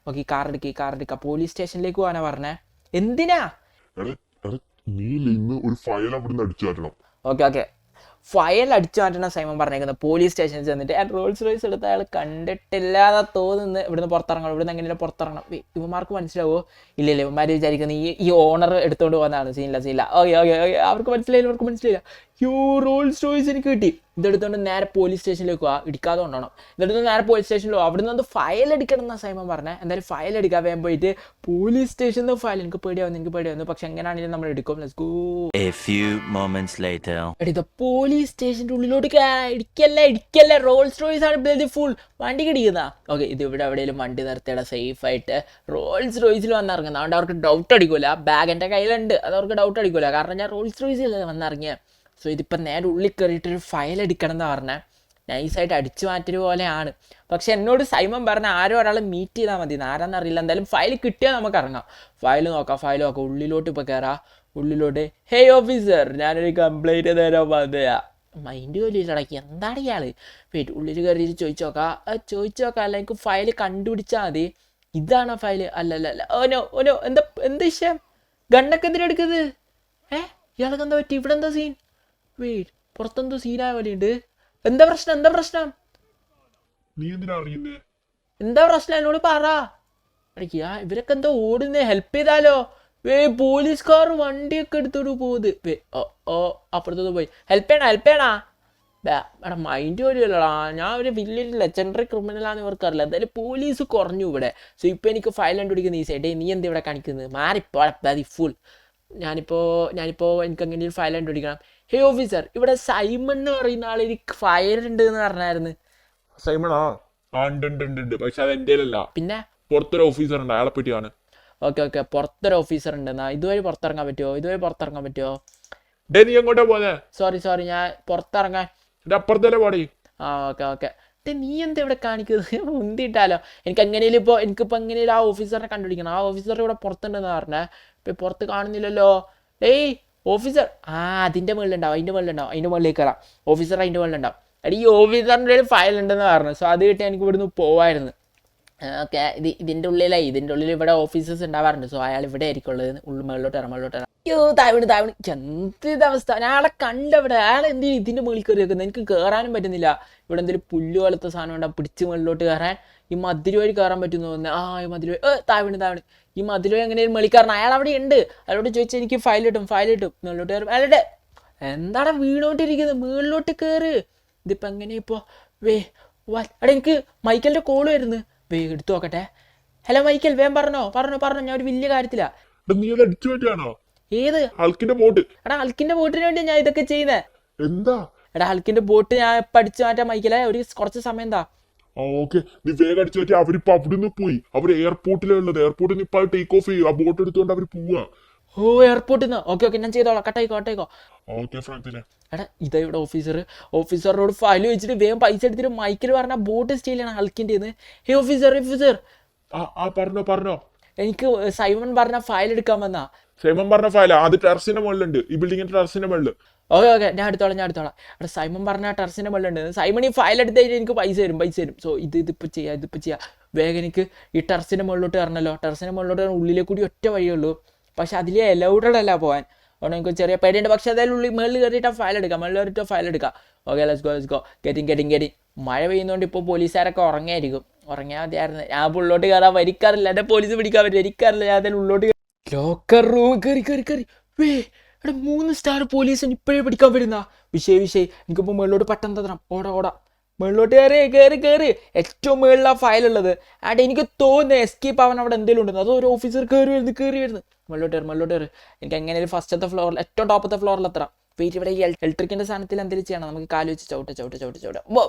ഓക്കെ, കാർ എടുക്കുക. പോലീസ് സ്റ്റേഷനിലേക്ക് പോകാനാ പറഞ്ഞേ. എന്തിനാ? നീ ഇന്ന് ഒരു ഫയൽ അവിടുന്ന് അടിച്ചു മാറ്റണം. ഓക്കെ. ഫയൽ അടിച്ചു മാറ്റണം സൈമൺ പറഞ്ഞേക്കുന്നത്. പോലീസ് സ്റ്റേഷനിൽ ചെന്നിട്ട് റോൾസ് റോയ്സ് എടുത്ത അയാൾ കണ്ടിട്ടില്ലാതെ തോന്നുന്നു. ഇവിടുന്ന് പുറത്തിറങ്ങണം. ഇവിടുന്ന് എങ്ങനെയാണ് പുറത്തിറങ്ങണം? ഇവന്മാർക്ക് മനസ്സിലാവോ? ഇല്ല ഇവന്മാർ വിചാരിക്കുന്നത് ഈ ഓണർ എടുത്തുകൊണ്ട് പോകുന്നതാണ്. സീനില്ല. ഓക്കെ. അവർക്ക് മനസ്സിലായില്ല. റോൾസ് റോയ്സ് എനിക്ക് കിട്ടി. ഇതെടുത്തുകൊണ്ട് നേരെ പോലീസ് സ്റ്റേഷനിലേക്ക് പോവാ. ഇടിക്കാതെ കൊണ്ടോണം. ഇതെടുത്ത് നേരെ പോലീസ് സ്റ്റേഷനിൽ പോകും. അവിടെ നിന്ന് ഫയൽ എടുക്കണം എന്നാണ് സൈമൺ പറഞ്ഞത്. എന്തായാലും ഫയൽ എടുക്കാൻ വേഗം പോയിട്ട് പോലീസ് സ്റ്റേഷനിൽ ഫയൽ. എനിക്ക് പേടിയാവുന്നു. പക്ഷെ എങ്ങനെയാണെങ്കിലും നമ്മൾ എടുക്കും. Let's go. A few moments later. എടാ പോലീസ് സ്റ്റേഷൻ്റെ ഉള്ളിലോട്ട് ഇടിക്കല്ലേ. റോൾസ് റോയ്സ് ആണ് ബ്ലഡി ഫുൾ. വണ്ടി കിടിക്കുന്ന. ഓക്കെ, ഇത് ഇവിടെ എവിടെയെങ്കിലും വണ്ടി നിർത്തിയിട സേഫായിട്ട്. റോൾസ് റോയ്സിൽ വന്നിറങ്ങുന്നത്. അതുകൊണ്ട് അവർക്ക് ഡൗട്ട് അടിക്കൂല. ബാഗ് എൻ്റെ കയ്യിലുണ്ട്, അത് അവർക്ക് ഡൗട്ട് അടിക്കൂല. കാരണം ഞാൻ റോൾസ് റോയ്സിൽ വന്നിറങ്ങിയത്. സോ ഇതിപ്പോൾ നേരെ ഉള്ളിൽ കയറിയിട്ടൊരു ഫയൽ എടുക്കണം എന്ന് പറഞ്ഞാൽ നൈസായിട്ട് അടിച്ചു മാറ്റൊരു പോലെയാണ്. പക്ഷെ എന്നോട് സൈമൺ പറഞ്ഞ ആരോ ഒരാൾ മീറ്റ് ചെയ്താൽ മതി. ആരാന്നറിയില്ല. എന്തായാലും ഫയൽ കിട്ടിയാൽ നമുക്ക് ഇറങ്ങാം. ഫയൽ നോക്കാം. ഉള്ളിലോട്ട് ഇപ്പോൾ കയറാം. ഉള്ളിലോട്ട് ഹേ ഓഫീസർ, ഞാനൊരു കംപ്ലൈൻറ്റ് തരാൻ വന്നതാ. മൈൻഡ് പോലും ഇടയ്ക്ക് എന്താണ് ഇയാൾ? വെയിറ്റ്, ഉള്ളിൽ കയറിയിട്ട് ചോദിച്ചു നോക്കാം. അല്ല എനിക്ക് ഫയൽ കണ്ടുപിടിച്ചാൽ മതി. ഇതാണോ ഫയൽ? അല്ല. ഓനോ എന്താ വിഷയം? ഗണ്ണൊക്കെ എന്തിനാ എടുക്കുന്നത്? ഇയാൾക്ക് എന്താ പറ്റി? ഇവിടെ എന്താ സീൻ? വെയിറ്റ്, പുറത്തെന്തോ സീനായ പോലെയുണ്ട്. എന്താ പ്രശ്നം? നീ എന്തിനാ അറിയുന്നേ? എന്താ പ്രശ്നം? എന്നോട് പറ. ഇവരൊക്കെ എന്താ ഓടുന്നേ? ഹെൽപ്പ് ചെയ്താലോ? പോലീസുകാർ വണ്ടിയൊക്കെ എടുത്തോട്ട് പോകുന്നത്. അപ്പുറത്തോട്ട് പോയി ഹെൽപ്പ് ചെയ്യണ. എടാ മൈൻഡ് പോലെയല്ലടാ. ഞാൻ ഒരു വലിയൊരു ലെജൻഡറി ക്രിമിനലാന്ന് ഇവർക്കറിയില്ല. എന്തായാലും പോലീസ് കുറഞ്ഞു ഇവിടെ. സോ ഇപ്പോൾ എനിക്ക് ഫയൽ കണ്ടുപിടിക്കുന്ന ഈ സൈഡ്. നീ എന്താ ഇവിടെ കാണിക്കുന്നത്? മാറിപ്പോ ഫുൾ. ഞാനിപ്പോൾ എനിക്ക് അങ്ങനെ ഒരു ഫയൽ കണ്ടുപിടിക്കണം. ഹേ ഓഫീസർ, ഇവിടെ സൈമൺ എന്ന് പറയുന്ന ആളെനിക്ക് ഫയൽ ഉണ്ട് എന്ന് പറഞ്ഞായിരുന്നു. സൈമണാ? ഉണ്ട്. പക്ഷെ അത് എൻ്റെ അല്ല. പിന്നെ പുറത്തൊരു ഓഫീസർ ഉണ്ട്, അയാളെ പറ്റിയാണ്. ഓക്കെ. പുറത്തൊരു ഓഫീസർ ഉണ്ടെന്നാ. ഇതുവഴി പുറത്തിറങ്ങാൻ പറ്റുമോ? നീ എങ്ങോട്ടാ പോന്നെ? സോറി, ഞാൻ പുറത്തിറങ്ങാൻ. അപ്പുറത്തല്ലേ പാടി. ഓക്കെ. നീ എന്താ ഇവിടെ കാണിക്കുന്നത്? മുന്തിയിട്ടാലോ. എനിക്കിപ്പോൾ എങ്ങനെയും ആ ഓഫീസറിനെ കണ്ടുപിടിക്കണം. ആ ഓഫീസർ ഇവിടെ പുറത്തുണ്ടെന്ന് പറഞ്ഞേ. ഇപ്പം പുറത്ത് കാണുന്നില്ലല്ലോ. ഓഫീസർ അതിൻ്റെ മുകളിലുണ്ടാവും. അതിൻ്റെ മുകളിലേക്ക് കയറാം. ഓഫീസർ അതിൻ്റെ മുകളിലുണ്ടാവും. ഈ ഓഫീസറിൻ്റെ ഒരു ഫയൽ ഉണ്ടെന്ന് പറഞ്ഞു. സോ അത് കിട്ടി എനിക്ക് ഇവിടുന്ന് പോവായിരുന്നു. ഓക്കെ, ഇതിൻ്റെ ഉള്ളിൽ ഇവിടെ ഓഫീസേഴ്സ് ഉണ്ടാവാറുണ്ട്. സോ അയാൾ ഇവിടെ ആയിരിക്കും ഉള്ളത്. മുകളിലോട്ട് ഇറങ്ങാം. താവിണ് എന്ത് അവസ്ഥ. ഞാൻ അയാളെ കണ്ടവിടെ. അയാൾ എന്തെങ്കിലും ഇതിൻ്റെ മുകളിൽ കയറി വെക്കുന്നത്? എനിക്ക് കയറാനും പറ്റുന്നില്ല. ഇവിടെ എന്തെങ്കിലും പുല്ല് പോലത്തെ സാധനം ഉണ്ടാവും പിടിച്ച് മുകളിലോട്ട് കയറാൻ. ഈ മതിൽ വഴി കയറാൻ പറ്റുമെന്ന് തോന്നുന്നത്. ഈ മതിൽ വഴി താവിണ്. ഈ മതിൽ വഴി എങ്ങനെയും മുകളിൽ കയറണം. അയാൾ അവിടെ ഉണ്ട്. അയാളോട് ചോദിച്ചാൽ എനിക്ക് ഫയൽ കിട്ടും. മുകളിലോട്ട് കയറും. അയാളുടെ എന്താണ് വീണോണ്ടിരിക്കുന്നത്? മുകളിലോട്ട് കയറ്. ഇതിപ്പോൾ എങ്ങനെയാ ഇപ്പോൾ? എനിക്ക് മൈക്കലിൻ്റെ കോള് വരുന്നു. എടുത്തു നോക്കട്ടെ. ഹലോ മൈക്കൽ, വേഗം പറഞ്ഞോ. ഞാൻ ഒരു വലിയ കാര്യത്തിലാ. നീ അത് അടിച്ചു പറ്റാണോ? ഏത്? ഹൾക്കിന്റെ ബോട്ട്. ഹൾക്കിന്റെ ബോട്ടിന് വേണ്ടി ഞാൻ ഇതൊക്കെ ചെയ്യുന്നേ. എന്താ? ഹൾക്കിന്റെ ബോട്ട് ഞാൻ ഇപ്പം അടിച്ചു മാറ്റാൻ മൈക്കലേ. കുറച്ച് സമയം എന്താ? ഓക്കെ, നീ വേഗം അടിച്ചു പറ്റി. അവരിപ്പോ അവിടുന്ന് പോയി. അവർ എയർപോർട്ടിലുള്ളത്. എയർപോർട്ടിൽ നിന്ന് ഇപ്പൊ ടേക്ക് ഓഫ് ചെയ്യും. ആ ബോട്ട് എടുത്തുകൊണ്ട് അവർ പോവാ. എയർപോർട്ടിൽ നിന്ന്. ഓക്കെ, ഞാൻ ചെയ്തോളാം. കട്ടായിക്കോ. ഓക്കെ ഫ്രാങ്കിനെ. ഇതാ ഇവിടെ ഓഫീസറോട് ഫയൽ വെച്ചിട്ട് വേഗം പൈസ എടുത്തിട്ട് മൈക്കിൽ പറഞ്ഞ ബോട്ട് സ്റ്റീൽ ചെയ്യണം ഹൾക്കിൻ്റെ. ഹേ ഓഫീസർ. പറഞ്ഞോ. എനിക്ക് സൈമൺ പറഞ്ഞ ഫയൽ എടുക്കാൻ വന്നാ. സൈമൺ പറഞ്ഞ ഫയൽ അത് ടെറസിന്റെ മുകളിലുണ്ട്. ഈ ബിൽഡിങ്ങിന്റെ ടെറസിന്റെ മുകളിൽ. ഓക്കെ, ഞാൻ എടുത്തോളാം. അവിടെ സൈമൺ പറഞ്ഞ ടെറസിന്റെ മുകളിലുണ്ട്. സൈമൺ ഈ ഫയൽ എടുത്ത് കഴിഞ്ഞാൽ എനിക്ക് പൈസ തരും. സോ ഇതിപ്പോൾ ചെയ്യാം. വേഗം എനിക്ക് ഈ ടെറസിന്റെ മുകളിലോട്ട് കയറണമല്ലോ. ടെറസിന്റെ മുകളിലോട്ട് ഉള്ളിലേക്ക് കൂടി ഒറ്റ വഴിയുള്ളൂ. പക്ഷെ അതിലെ അലൗഡല്ല പോകാൻ. അതുകൊണ്ട് എനിക്ക് ചെറിയ പേടിയുണ്ട്. പക്ഷെ അതായത് മുകളിൽ കയറിയിട്ട് ഫയൽ എടുക്കാം. Okay, let's go. ഗെറ്റിംഗ്. മഴ പെയ്യുന്നതുകൊണ്ട് ഇപ്പോൾ പോലീസുകാരൊക്കെ ഉറങ്ങിയായിരിക്കും. ഉറങ്ങിയാൽ മതിയായിരുന്നു. ഞാൻ ഉള്ളോട്ട് കയറാൻ വരിക്കാറില്ല. എന്നെ പോലീസ് പിടിക്കാൻ വരിക്കാറില്ല. ഞാൻ അതിൽ ഉള്ളോട്ട് ലോക്കർ റൂം കയറി. എടാ 3 സ്റ്റാർ പോലീസിന് ഇപ്പോഴേ പിടിക്കാൻ വരുന്ന വിഷയം. എനിക്കിപ്പോൾ മുകളിലോട്ട് പെട്ടെന്ന് തരണം. ഓടാ. മുകളിലോട്ട് കയറി ഏറ്റവും മുകളിൽ ആ ഫയലുള്ളത്. ആണ്ട് എനിക്ക് തോന്നുന്നു എസ്കേപ്പ് ആവാൻ അവിടെ എന്തെങ്കിലും ഉണ്ടെന്ന്. അത് ഒരു ഓഫീസർ കയറി വരുന്നു. മുകളിലോട്ട് കയറി എനിക്ക് എങ്ങനെയാലും ഫസ്റ്റത്തെ ഫ്ലോറിൽ ഏറ്റവും ടോപ്പത്തെ ഫ്ലോറിൽ എത്തണം. വെയിറ്റ്, ഇവിടെ ഈ ഇലക്ട്രിക്കിൻ്റെ സാധനത്തിൽ എന്തെങ്കിലും ചെയ്യണം. നമുക്ക് കാല് വെച്ച് ചവിട്ട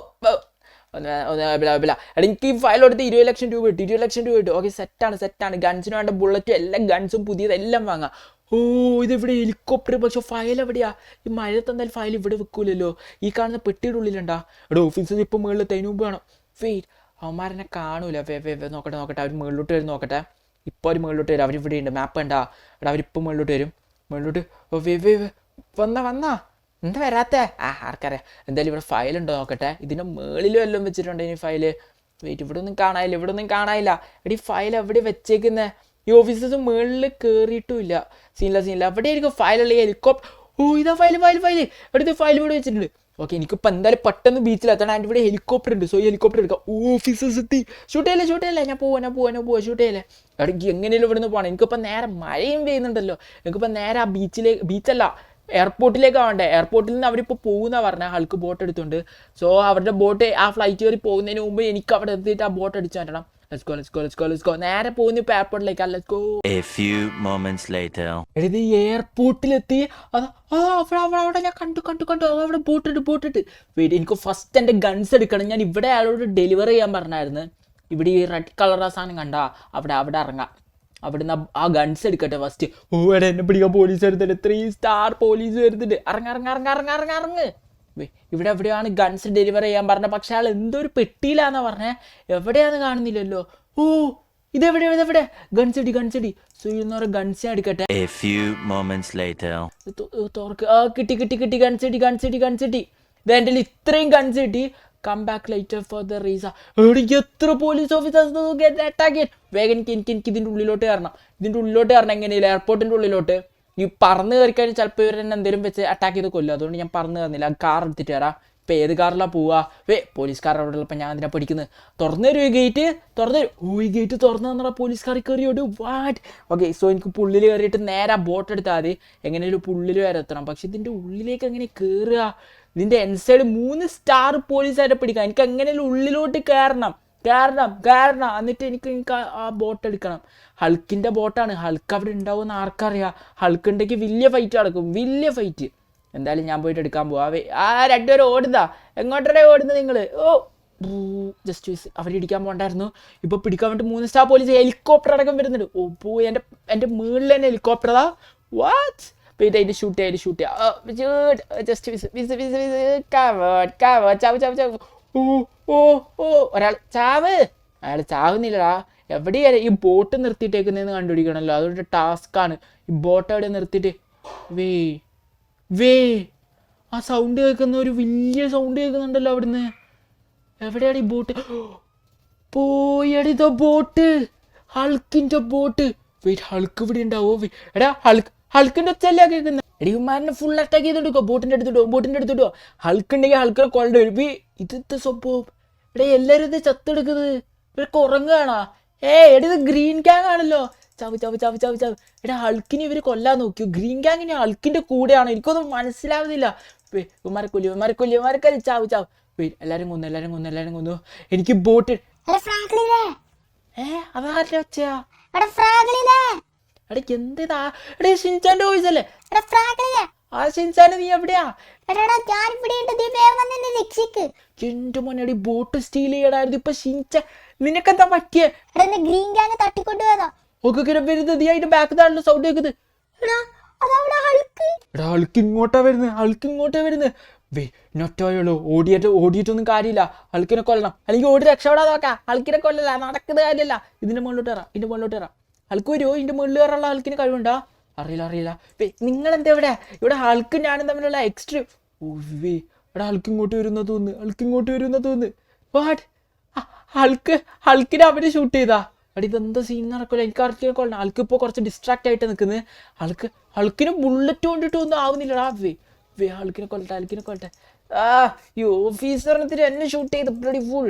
എടാ എനിക്ക് ഈ ഫയൽ കൊടുത്ത് 20 ലക്ഷം രൂപ കിട്ടി. 20 ലക്ഷം രൂപ കിട്ടും. ഓക്കെ, സെറ്റാണ്. ഗൺസിന് വേണ്ട ബുള്ളറ്റും എല്ലാം ഗൺസും പുതിയതെല്ലാം വാങ്ങാം. ഓ, ഇതെവിടെ ഹെലികോപ്റ്റർ? പക്ഷെ ഫയൽ എവിടെയാ? ഈ മഴത്ത് എന്തായാലും ഫയൽ ഇവിടെ വെക്കൂലല്ലോ. ഈ കാണുന്ന പെട്ടിയുടെ ഉള്ളിലുണ്ടാ? എടാ ഓഫീസർ ഇപ്പം മുകളിൽ തൈന് മുമ്പ് വേണം. വെയിറ്റ്, അവന്മാരെന്നെ കാണൂല. നോക്കട്ടെ അവർ മുകളിലോട്ട് വരും. നോക്കട്ടെ, ഇപ്പോൾ അവർ മുകളിലോട്ട് വരും. അവരിവിടെ ഉണ്ട്. മാപ്പ് കണ്ടാ? എടാ അവരിപ്പോൾ മുകളിലോട്ട് വരും. വന്നാ എന്താ വരാത്തേ? ആർക്കറിയാം. എന്തായാലും ഇവിടെ ഫയലുണ്ടോ നോക്കട്ടെ. ഇതിൻ്റെ മുകളിലും എല്ലാം വെച്ചിട്ടുണ്ട് ഇനി ഫയല്. വെയിറ്റ്, ഇവിടെ ഒന്നും കാണാനില്ല. എടി ഫയൽ എവിടെ വെച്ചേക്കുന്നേ? ഈ ഓഫീസേഴ്സ് മുകളിൽ കയറിയിട്ടുമില്ല. സീനില്ല. അവിടെ ആയിരിക്കും ഫയലുള്ള ഹെലികോപ്റ്റർ. ഓ, ഇതാ ഫയൽ. എടുത്ത് ഫയൽ ഇവിടെ വെച്ചിട്ടുണ്ട്. ഓക്കെ, എനിക്കിപ്പോൾ എന്തായാലും പെട്ടെന്ന് ബീച്ചിലെത്തണം. അതിൻ്റെ ഇവിടെ ഹെലികോപ്റ്റർ ഉണ്ട്. സോ ഈ ഹെലികോപ്റ്റർ എടുക്കാം. ഓഫീസേഴ്സ് എത്തി. ഷൂട്ട് ചെയ്യല്ലേ. ഞാൻ പോവാ. ഷൂട്ട് ചെയ്യല്ലേ. എടക്ക് എങ്ങനെയല്ലോ ഇവിടെ നിന്ന് പോകണം. എനിക്കിപ്പോൾ നേരെ മഴയും പെയ്യുന്നുണ്ടല്ലോ. എനിക്കിപ്പോൾ നേരെ ആ ബീച്ചല്ല എയർപോർട്ടിലേക്ക് ആവണ്ടേ. എയർപോർട്ടിൽ നിന്ന് അവരിപ്പോൾ പോകുന്ന പറഞ്ഞാൽ ഹൾക്ക് ബോട്ട് എടുത്തുണ്ട്. സോ അവരുടെ ബോട്ട് ആ ഫ്ലൈറ്റ് കയറി പോകുന്നതിന് മുമ്പ് എനിക്ക് അവിടെ എത്തിയിട്ട് ആ ബോട്ട് അടിച്ചു മാറ്റണം. Let's go. നേരെ പോകുന്നു ഇപ്പോൾ എയർപോർട്ടിലേക്ക്. Let's go. A few moments later. ഇത് എയർപോർട്ടിലെത്തി. അവിടെ ഞാൻ കണ്ടു. അവിടെ ബോട്ടിട്ട് വെയിറ്റ്, എനിക്ക് ഫസ്റ്റ് എൻ്റെ ഗൺസ് എടുക്കണം. ഞാൻ ഇവിടെ അയാളോട് ഡെലിവറി ചെയ്യാൻ പറഞ്ഞായിരുന്നു. ഇവിടെ ഈ റെഡ് കളർ ആ സാധനം കണ്ടാ? അവിടെ ഇറങ്ങാം. അവിടുന്ന് ആ ഗൺസ് എടുക്കട്ടെ ഫസ്റ്റ്. ഓ, എടാ എന്നെ പിടിക്കാൻ പോലീസ് വരുന്നുണ്ട്. 3 സ്റ്റാർ പോലീസ് വരുന്നുണ്ട്. ഇറങ്ങ്. ഇവിടെ എവിടെയാണ് ഗൺസ് ഡെലിവറി ചെയ്യാൻ പറഞ്ഞത്? പക്ഷെ അയാൾ എന്തോ ഒരു പെട്ടിയിലാന്നാ പറഞ്ഞേ. എവിടെയാന്ന് കാണുന്നില്ലല്ലോ. ഓ, ഇതെവിടെ? ഗൺസ് അടി. സോ ഇന്ന് ഒരു ഗൺസ് ഞാൻ എടുക്കട്ടെ. A few moments later. തോർക്ക്. കിട്ടി. ഗൺസ് അടി. ഇത് എൻ്റെ ഇത്രയും ഗൺസ് കിട്ടി. Come back later for the reason. എത്ര പോലീസ് ഓഫീസേഴ്സ് അറ്റാക്ക്. വേഗം എനിക്ക് ഇതിൻ്റെ ഉള്ളിലോട്ട് കയറണം. എങ്ങനെയില്ല എയർപോർട്ടിൻ്റെ ഉള്ളിലോട്ട്. ഈ പറന്ന് കയറി കഴിഞ്ഞാൽ ചിലപ്പോൾ ഇവർ തന്നെ എന്തെങ്കിലും വെച്ച് അറ്റാക്ക് ചെയ്ത് കൊല്ലും. അതുകൊണ്ട് ഞാൻ പറന്ന് കയറുന്നില്ല. കാർ എടുത്തിട്ട് വരാം. ഇപ്പം ഏത് കാറിലാണ് പോവുക? പോലീസുകാർ അവിടെ ഉള്ളപ്പോൾ ഞാൻ അതിനെ പഠിക്കുന്നത്. തുറന്നു തരും ഈ ഗേറ്റ്. ഈ ഗേറ്റ് തുറന്നു തന്നാ പോലീസുകാർ കയറിയോട് വാട്ട്. ഓക്കെ, സോ എനിക്ക് പുള്ളിൽ കയറിയിട്ട് നേരെ ബോട്ട് എടുത്താൽ മതി. എങ്ങനെയൊരു പുള്ളിൽ വരെ എത്തണം. പക്ഷെ ഇതിൻ്റെ ഉള്ളിലേക്ക് എങ്ങനെ കയറുക? ഇതിൻ്റെ എൻസൈഡ് 3 സ്റ്റാർ പോലീസുകാരെ പിടിക്കാം. എനിക്ക് എങ്ങനെയും ഉള്ളിലോട്ട് കയറണം. എന്നിട്ട് എനിക്ക് ആ ബോട്ട് എടുക്കണം. ഹൾക്കിൻ്റെ ബോട്ടാണ്. ഹൾക്ക് അവിടെ ഉണ്ടാവുമെന്ന് ആർക്കറിയാം? ഹൾക്ക് ഉണ്ടെങ്കിൽ വലിയ ഫൈറ്റ് നടക്കും. എന്തായാലും ഞാൻ പോയിട്ട് എടുക്കാൻ പോവാ. രണ്ടുപേരും ഓടുന്നതാ. എങ്ങോട്ടേ ഓടുന്നത് നിങ്ങൾ? ജസ്റ്റ് അവരിടിക്കാൻ പോകണ്ടായിരുന്നു. ഇപ്പോൾ പിടിക്കാൻ വേണ്ടി 3 സ്റ്റാർ പോലീസ് ഹെലികോപ്റ്റർ അടക്കം വരുന്നുണ്ട്. എൻ്റെ മുകളിൽ തന്നെ ഹെലികോപ്റ്ററാ. വാട്ട്? അതിൻ്റെ ഷൂട്ട് ചെയ്യാം. ജസ്റ്റ് ചാവ്. ഒരാൾ ചാവ്. അയാൾ ചാവുന്നില്ലടാ. എവിടെയാണ് ഈ ബോട്ട് നിർത്തിയിട്ടേക്കുന്നതെന്ന് കണ്ടുപിടിക്കണമല്ലോ. അതൊരു ടാസ്ക്കാണ്. ഈ ബോട്ട് എവിടെ നിർത്തിയിട്ട് ആ സൗണ്ട് കേൾക്കുന്ന ഒരു വലിയ സൗണ്ട് കേൾക്കുന്നുണ്ടല്ലോ അവിടുന്ന്. എവിടെയാണ് ഈ ബോട്ട്? പോയടിതോ ബോട്ട്. ഹൾക്കിൻ്റെ ബോട്ട്. ഹൾക്ക് ഇവിടെ ഉണ്ടാവോ? എടാ ഹൾക്കിൻ്റെ ഒച്ചല്ല കേൾക്കുന്നത്. എടിമാരനെ ഫുൾ അറ്റാക്ക് ചെയ്തോണ്ടിരിക്കോ. ബോട്ടിൻ്റെ അടുത്തിട്ടോ. ഹൾക്കുണ്ടെങ്കിൽ ഹൾക്കിനെ കൊള്ളേണ്ടി വരും. ഇതത്തെ സ്വഭാവം. എല്ലാവരും ഇത് ചത്തെടുക്കുന്നത്. ഇവരൊക്കെ ഉറങ്ങുകയാണോ? ഇത് ഗ്രീൻ ഗ്യാങ് ആണല്ലോ. ചാവ്. ഹൾക്കിനെ ഇവർ കൊല്ലാൻ നോക്കിയോ? ഗ്രീൻ ഗ്യാങ്ങിന് ഹൾക്കിൻ്റെ കൂടെയാണോ? എനിക്കൊന്നും മനസ്സിലാവുന്നില്ല. ഇവന്മാരെ കൊല്ലി. ചാവ്. എല്ലാവരും കൊന്നു. എനിക്ക് ബോട്ട്. അതാരുടെ ഒച്ചയാ? എന്താ? ഷിൻചാന്റെ വോയിസ് അല്ലേ? ആ ഷിൻചാന് നീ എവിടെയാ? എന്റെ മോനെ, ബോട്ട് സ്റ്റീൽ ചെയ്യടായിരുന്നു. ഇപ്പൊ ഷിൻചാൻ നിനക്കെന്താ പറ്റിയേ? ഗ്രീൻ ഗ്യാങ് തട്ടിക്കൊണ്ടുപോയതാ. ഒക്കെ വരുന്നത് നീ അതിന്റെ ബാക്കിലാണല്ലോ സൗണ്ട് കേൾക്കുന്നത്. ഹൾക്ക് ഇങ്ങോട്ടാ വരുന്നത്. നൊറ്റോയുള്ളൂ. ഓടിയിട്ടൊന്നും കാര്യമില്ല. ഹൾക്കിനെ കൊല്ലണം. അല്ലെങ്കിൽ ഓടി രക്ഷപ്പെടാതെ നോക്കാം. ഹൾക്കിനെ കൊല്ലല്ല, നടക്കുന്ന കാര്യമല്ല. ഇതിന്റെ മുകളിലോട്ട് കയറാം. ഹൾക്ക് വരുമോ? ഇതിന്റെ മുകളിൽ കയറാനുള്ള ഹൾക്കിന് കഴിവുണ്ടോ? അറിയില്ല. നിങ്ങളെന്താ ഇവിടെ ഹൾക്കും ഞാനും തമ്മിലുള്ള എക്സ്ട്രീം. ഇവിടെ ഹൾക്ക് ഇങ്ങോട്ട് വരുന്ന തോന്നുന്നു. വാട്ട്? ഹൾക്കിനെ അവര് ഷൂട്ട് ചെയ്താ? ഇതെന്താ സീൻ നടക്കില്ല. എനിക്ക് ഹൾക്കിനെ കൊള്ളണം. ഹൾക്ക് ഇപ്പോൾ കുറച്ച് ഡിസ്ട്രാക്ട് ആയിട്ട് നിൽക്കുന്നത്. ഹൾക്കിന് ബുള്ളറ്റ് കൊണ്ടിട്ട് ഒന്നും ആവുന്നില്ലടാ. ഹൾക്കിനെ കൊല്ലട്ടെ. ഈ ഓഫീസറിനത്തിന് എന്നെ ഷൂട്ട് ചെയ്ത് ബ്ലഡി ഫുൾ.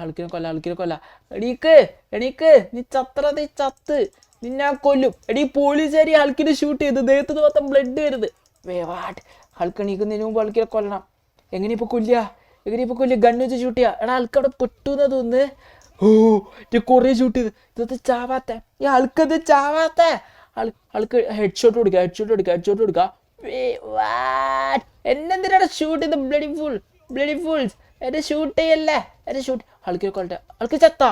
ഹൾക്കിനെ കൊല്ല. എണീക്ക്. നീ ചത്ത്. നിന്നെ കൊല്ലും. പോലീസുകാരി ഹൾക്കിനെ ഷൂട്ട് ചെയ്ത് ദേഹത്ത് മൊത്തം ബ്ലഡ് വരുന്നത്. വാട്ട്? ഹൾക്ക് എണീക്കുന്നതിന് മുമ്പ് ഹൾക്കിനെ കൊല്ലണം. എങ്ങനെ ഇപ്പോൾ കൊല്ലുക? എങ്ങനെ ഇപ്പൊ കൊല്ലം ഗണ്ണ് വെച്ച് ഷൂട്ട് ചെയ്യാം. എടാ ആൾക്കവിടെ പെട്ടു എന്നാ തോന്നുന്നത്. ഓ കൊറേ ഷൂട്ട് ചെയ്ത് ഇതൊക്കെ ചാവാത്ത ഈ ആൾക്കത് ചാവാത്ത ആൾക്ക് ഹെഡ് ഷോട്ട് കൊടുക്കുക. എന്നെന്തിനാണ് ഷൂട്ട് ചെയ്ത് ബ്ലഡി ഫുൾസ് എന്നെ ഷൂട്ട് ചെയ്യല്ലേ എന്നെ ഷൂട്ട് ആൾക്കാരെ കൊല്ലട്ടെ. ആൾക്ക് ചത്താ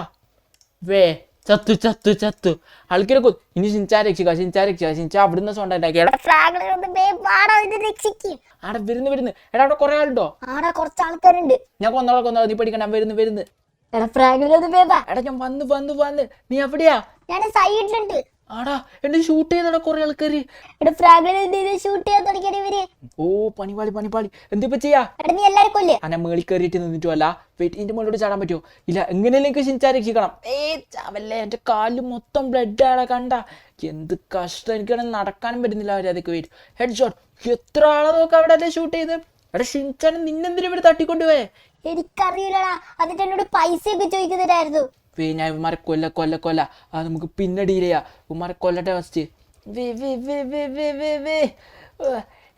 ചത്തു ആൾക്കാരെ ഇനി ഷിൻചാ രക്ഷിച്ച അവിടുന്ന് സൗണ്ട് ഉണ്ടാക്കിയ ആടെ വരുന്നു എടാ അവിടെ കുറെ ആളുണ്ടോ? ആടാ കുറച്ച് ആൾക്കാരുണ്ട്. ഞാൻ കൊന്നോളാം നീ പഠിക്കണം. വരുന്നു എടാ ഫ്രാങ്കിലൊന്ന് വേവാ. എടാ ഞാൻ വന്ന് നീ എവിടെയാ? ഞാൻ സൈഡിലുണ്ട്. ആടാ എന്നെ ഷൂട്ട് ചെയ്തടാ കുറെ ആൾക്കാര്. എടാ ഫ്രാങ്കിലെ ഷൂട്ട് ചെയ്യാൻ തുടങ്ങിയാണ് ഇവര്. ഓ പണിപാളി എന്തിപ്പോ ചെയ്യാ? എടാ നീ എല്ലാരും കൊല്ലേ. അന്നെ മേളിൽ കയറിയിട്ട് നിന്നിട്ടോ അല്ല വെയിറ്റ് ഇതിന്റെ മുകളിലോട്ട് ചാടാൻ പറ്റുമോ? ഇല്ല എങ്ങനെയല്ലേ എനിക്ക് ഷിൻചാ രക്ഷിക്കണം. ചാവല്ലേ എന്റെ കാലിൽ മൊത്തം ബ്ലഡ് ആടാ കണ്ട. എന്ത് കഷ്ടം എനിക്കാണെങ്കിൽ നടക്കാനും പറ്റുന്നില്ല. അവരതൊക്കെ വെയിറ്റ് ഹെഡ് ഷോട്ട് എത്ര ആളെ നോക്കാം അവിടെ അല്ലേ ഷൂട്ട് ചെയ്ത്. എടാ ഷിൻചാനെ നിന്നെന്തിനും ഇവിടെ തട്ടിക്കൊണ്ടുപോയേ? എനിക്കറിയില്ലടാ. എന്നിട്ട് എന്നോട് പൈസയൊക്കെ ചോദിക്കുന്നുണ്ടായിരുന്നു. ഞാൻ ഇവന്മാരെ കൊല്ല അത് നമുക്ക് പിന്നെ ഡീൽ ചെയ്യാം. ഇവന്മാരെ കൊല്ലട്ടെ ഫസ്റ്റ്.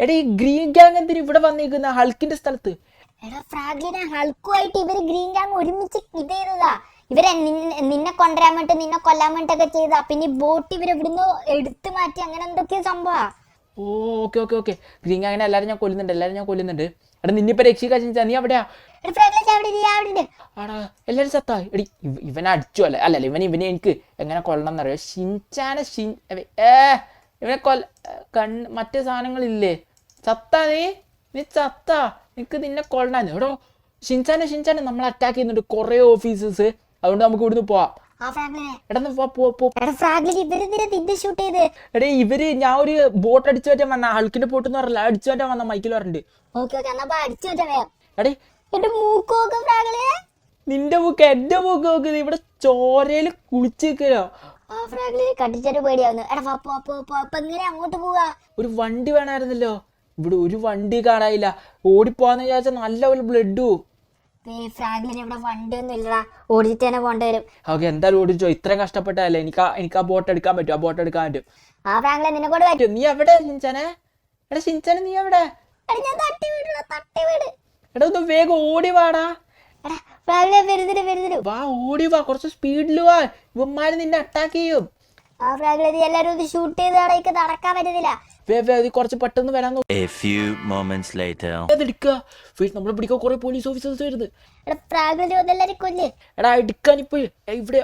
എടാ ഈ ഗ്രീൻ ഗ്യാങ് എന്തിനാ ഇവിടെ വന്നിരിക്കുന്ന ഹൾക്കിന്റെ സ്ഥലത്ത്? എടാ ഫ്രാങ്ക്ലിനെ ഹൾക്കുമായിട്ട് ഇവര് ഗ്രീൻ ഗ്യാങ് ഒരുമിച്ച് ഇത് ചെയ്തതാ. ഇവരെ നിന്നെ കൊണ്ടുവരാൻ വേണ്ടി നിന്നെ കൊല്ലാൻ വേണ്ടിട്ടൊക്കെ ചെയ്താ. പിന്നെ ബോട്ട് ഇവര് ഇവിടുന്ന് എടുത്തു മാറ്റി അങ്ങനെ എന്തൊക്കെയോ സംഭവം. ഓ ഓക്കെ ഗ്രീൻ ഗ്യാങ്ങിനെ എല്ലാവരും ഞാൻ കൊല്ലുന്നുണ്ട്. എടാ നിന്നിപ്പോ രക്ഷിക്കാ നീ എവിടെയാ? ആടാ എല്ലാരും സത്താ. എടി ഇവനെ അടിച്ചു അല്ലല്ല ഇവനെ എനിക്ക് എങ്ങനെ കൊല്ലണം എന്നറിയോ? ഷിൻചാനെ ഇവനെ മറ്റേ സാധനങ്ങളില്ലേ? ചത്താ നീ ചത്താ നിനക്ക് നിന്നെ കൊള്ളാന്ന്. എടോ ഷിൻചാനെ നമ്മൾ അറ്റാക്ക് ചെയ്യുന്നുണ്ട് കുറെ ഓഫീസേഴ്സ്. അതുകൊണ്ട് നമുക്ക് ഇവിടുന്ന് പോവാം. എടേ ഇവര് ഞാൻ ഒരു ബോട്ട് അടിച്ചു പറ്റാൻ വന്ന ഹൾക്കിന്റെ ബോട്ട് എന്ന് പറഞ്ഞില്ല അടിച്ചു പറ്റാൻ വന്ന മൈക്കിൽ പറഞ്ഞിട്ട്. എടേ നിന്റെ മൂക്ക് എന്റെ മൂക്ക് നോക്കുന്നത് ഇവിടെ ചോരയില് കുളിച്ചിരിക്കലോ. ഒരു വണ്ടി വേണമായിരുന്നല്ലോ. ഇവിടെ ഒരു വണ്ടി കാണാനില്ല. ഓടിപ്പോവാന്ന് വിചാരിച്ചാൽ നല്ല ഒരു ബ്ലഡും. ഓക്കെ എന്തായാലും ഓടിച്ചോ. ഇത്രയും കഷ്ടപ്പെട്ടല്ലേ എനിക്ക് ആ ബോട്ട് എടുക്കാൻ പറ്റും. നീ എവിടെ ഷിൻചാനെ? എടാ ഷിൻചാനെ നീ എവിടെ? എടാ ഒന്ന് വേഗം ഓടി വാടാ. വാ ഓടി വാ കുറച്ച് സ്പീഡിൽ വാ. ഇവന്മാര് നിന്നെ അറ്റാക്ക് ചെയ്യും. എല്ലാരും ഷൂട്ട് ചെയ്ത് നടക്കാൻ പറ്റുന്നില്ല. കുറച്ച് പെട്ടെന്ന് വരാൻ നോക്ക്. A few moments later. നമ്മളെ പിടിക്കാൻ കുറെ പോലീസ് ഓഫീസേഴ്സ് വരുന്നത്. എടാ എടുക്കാൻ ഇപ്പൊ ഇവിടെ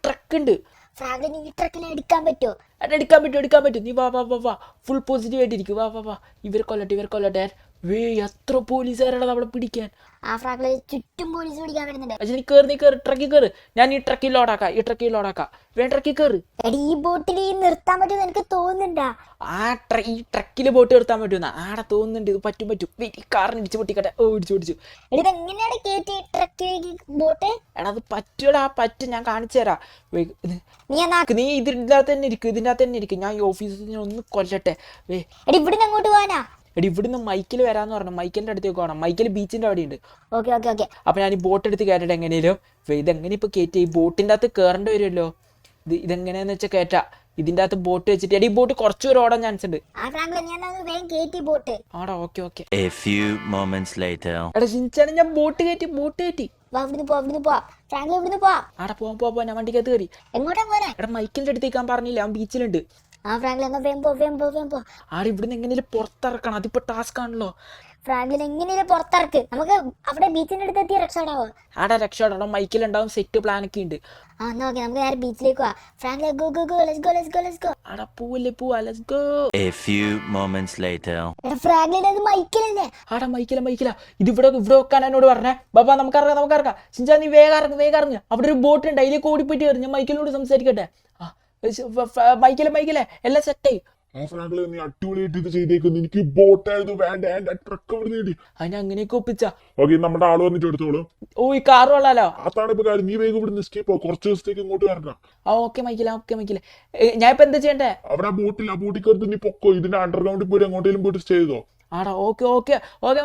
ട്രക്ക് ഉണ്ട്. ഈ ട്രക്കിനെ എടുക്കാൻ പറ്റുമോ? എടുക്കാൻ പറ്റും. നീ വാ ഫുൾ പോസിറ്റീവ് ആയിട്ടിരിക്കും. വാ ഇവർ കൊല്ലട്ടെ. എത്ര പോലീസുകാരാണ് നമ്മളെ പിടിക്കാൻ. ചുറ്റും പോലീസ് പിടിക്കാൻ വരുന്നുണ്ട്. നീ കേറ് ട്രക്കിൽ കേറ്. ഞാൻ ഈ ട്രക്കിൽ ലോഡാക്കാം. ട്രക്കിൽ കേറ്. ഈ ബോട്ടിൽ നിർത്താൻ പറ്റുമെന്ന് എനിക്ക് തോന്നുന്നുണ്ടാ. ഈ ട്രക്കിൽ ബോട്ട് നിർത്താൻ പറ്റുന്ന ആടെ തോന്നുന്നുണ്ട്. ഇത് പറ്റും. ഈ കാറിന് ഇടിച്ചു പൊട്ടിക്കട്ടെ. ഇടിച്ചു. എങ്ങനെയാണ് കേറ്റി ട്രക്കിലേക്ക് ബോട്ട്? എടാ അത് പറ്റും. ഞാൻ കാണിച്ചു തരാം. നീ ഇതിൻ്റെ അകത്ത് തന്നെ ഇരിക്കും. ഞാൻ ഈ ഓഫീസിൽ ഒന്ന് കൊല്ലട്ടെ. ഇവിടുന്ന് അങ്ങോട്ട് പോകാനാ? എടി ഇവിടുന്ന് മൈക്കിൽ വരാന്ന് പറഞ്ഞു. മൈക്കിന്റെ അടുത്തേക്ക് പോകണം. മൈക്കിൽ ബീച്ചിന്റെ അവിടെ ഉണ്ട്. ഓക്കെ അപ്പൊ ഞാൻ ഈ ബോട്ട് എടുത്ത് കയറ്റട്ടെ എങ്ങനെയും. ഇതെങ്ങനെ ഇപ്പൊ കയറ്റ ഈ ബോട്ടിന്റെ അകത്ത് കയറേണ്ടി വരുമല്ലോ. ഇതെങ്ങനെയാന്ന് വെച്ചാൽ കയറ്റാ. ഇതിന്റെ അകത്ത് ബോട്ട് വെച്ചിട്ട് എടി ബോട്ട് കുറച്ചുകൂടെ ഓടാൻ ചാൻസ് ഉണ്ട്. ആടാ okay. A few moments later. എടാ ഷിൻചാനെ ഞാൻ ബോട്ട് കയറ്റി. ആടാ പോവാ ഞാൻ വണ്ടിക്കകത്ത് കയറി. എങ്ങോട്ടാ പോരാ? എടാ മൈക്കിന്റെ അടുത്തേക്ക് ഞാൻ പറഞ്ഞില്ല അവൻ ബീച്ചിലുണ്ട്. ആടെ ഇവിടുന്ന് എങ്ങനെയും പുറത്തിറക്കണം. അതിപ്പോ ടാസ്ക് ആണല്ലോ. ഫ്രാങ്ക്ലിൻ എങ്ങനെയും പുറത്തിറക്ക്. നമുക്ക് അവിടെ ബീച്ചിന്റെ അടുത്ത് എത്തി രക്ഷപ്പെടാവോ? ആടാ രക്ഷപ്പെടണം. മൈക്കിലുണ്ടാവും സെറ്റ് പ്ലാൻ ഒക്കെ ഉണ്ട്. നമുക്ക് നേരെ ബീച്ചിലേക്ക് പോവാം. Franklin go let's go. ആടാ പോവാ let's go. A few moments later. Franklin അത് മൈക്കിലല്ലേ? ആടാ മൈക്കില. ഇത് ഇവിടെ വെക്കാൻ എന്നോട് പറഞ്ഞേ. ബാബാ നമുക്ക് ഇറങ്ങാം. ഷിൻചാൻ നീ വേഗം ഇറങ്ങ്. അവിടെ ഒരു ബോട്ട് ഉണ്ട്. അതിലേക്ക് ഓടിപ്പോയിട്ട് കയറി. ഞാൻ മൈക്കിനോട് സംസാരിക്കട്ടെ. മൈക്കിലെ എല്ലാം സെറ്റായി. നീ അടിപൊളിയായിട്ട് ഇത് ചെയ്തേക്കുന്നു. എനിക്ക് ബോട്ടായിരുന്നു വേണ്ട. ട്രക്ക് അവിടെ നേടി അതിന് അങ്ങനെയൊക്കെ ഒപ്പിച്ച. ഓക്കെ നമ്മുടെ ആള് വന്നിട്ട് എടുത്തോളൂ. ഈ കാറ് കൊള്ളാലോ. അതാണ് ഇപ്പൊ കാര്യം. നീ വേഗം ഇവിടെ എസ്കേപ്പ് കുറച്ച് ദിവസത്തേക്ക് ഇങ്ങോട്ട് വരണം. ഓക്കെ മൈക്കില. ഞാൻ ഇപ്പൊ എന്താ ചെയ്യണ്ടേ? അവിടെ ആ ബോട്ടിൽ കയറി നീ പൊക്കോ. ഇതിന്റെ അണ്ടർഗ്രൗണ്ടിൽ പോയി എങ്ങോട്ടേലും പോയിട്ട് സ്റ്റേ ചെയ്തോ. ആടാ ഓക്കെ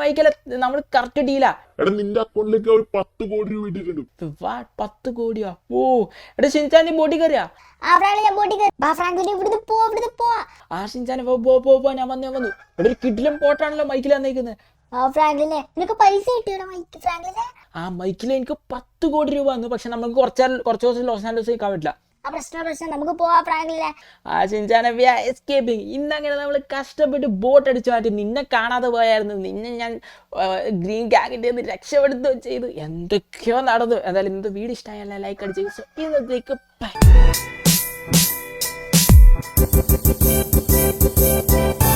മൈക്കില നമ്മൾ കറക്റ്റ് ഡീലാ. എടാ നിന്റെ അക്കൗണ്ടിലേക്ക് ഒരു 10 കോടി രൂപ ഇട്ടിട്ടുണ്ട്. 10 കോടിയോ? എടാ ഷിൻചാൻ നീ ബോട്ടിൽ കയറിയാ? ഷിൻചാൻ പോ. ഞാൻ വന്നു. ഇവിടെ ഒരു കിഡിലും ബോട്ടാണല്ലോ മൈക്കിൽ വന്നേക്കുന്നത്. ആ ഫ്രാങ്ക്ലിനെ നിനക്ക് പൈസ കിട്ടിയോടാ മൈക്ക് ഫ്രാങ്ക്ലിനെ? ആ മൈക്കിൽ എനിക്ക് 10 കോടി രൂപ വന്നു. പക്ഷെ നമുക്ക് കുറച്ച് ദിവസം ലോസ് ആൻഡോസ് നിൽക്കാൻ പറ്റില്ല. ആ പ്രശ്നം നമുക്ക് പോവാ ഫ്രാങ്ക്ലിനെ. ആ ചിഞ്ചാനെ വി ആർ എസ്കേപ്പിംഗ്. ഇന്നങ്ങനെ നമ്മൾ കഷ്ടപ്പെട്ട് ബോട്ട് അടിച്ചു മാറ്റി. നിന്നെ കാണാതെ പോയായിരുന്നു. നിന്നെ ഞാൻ ഗ്രീൻ ഗാങ്ങിൻ്റെ നിന്ന് രക്ഷപ്പെടുത്തുകയും ചെയ്തു. എന്തൊക്കെയോ നടന്നു. എന്തായാലും ഇന്നത്തെ വീഡിയോ ഇഷ്ടമായല്ല ലൈക്ക് അടിച്ചു. ഇന്നത്തേക്ക്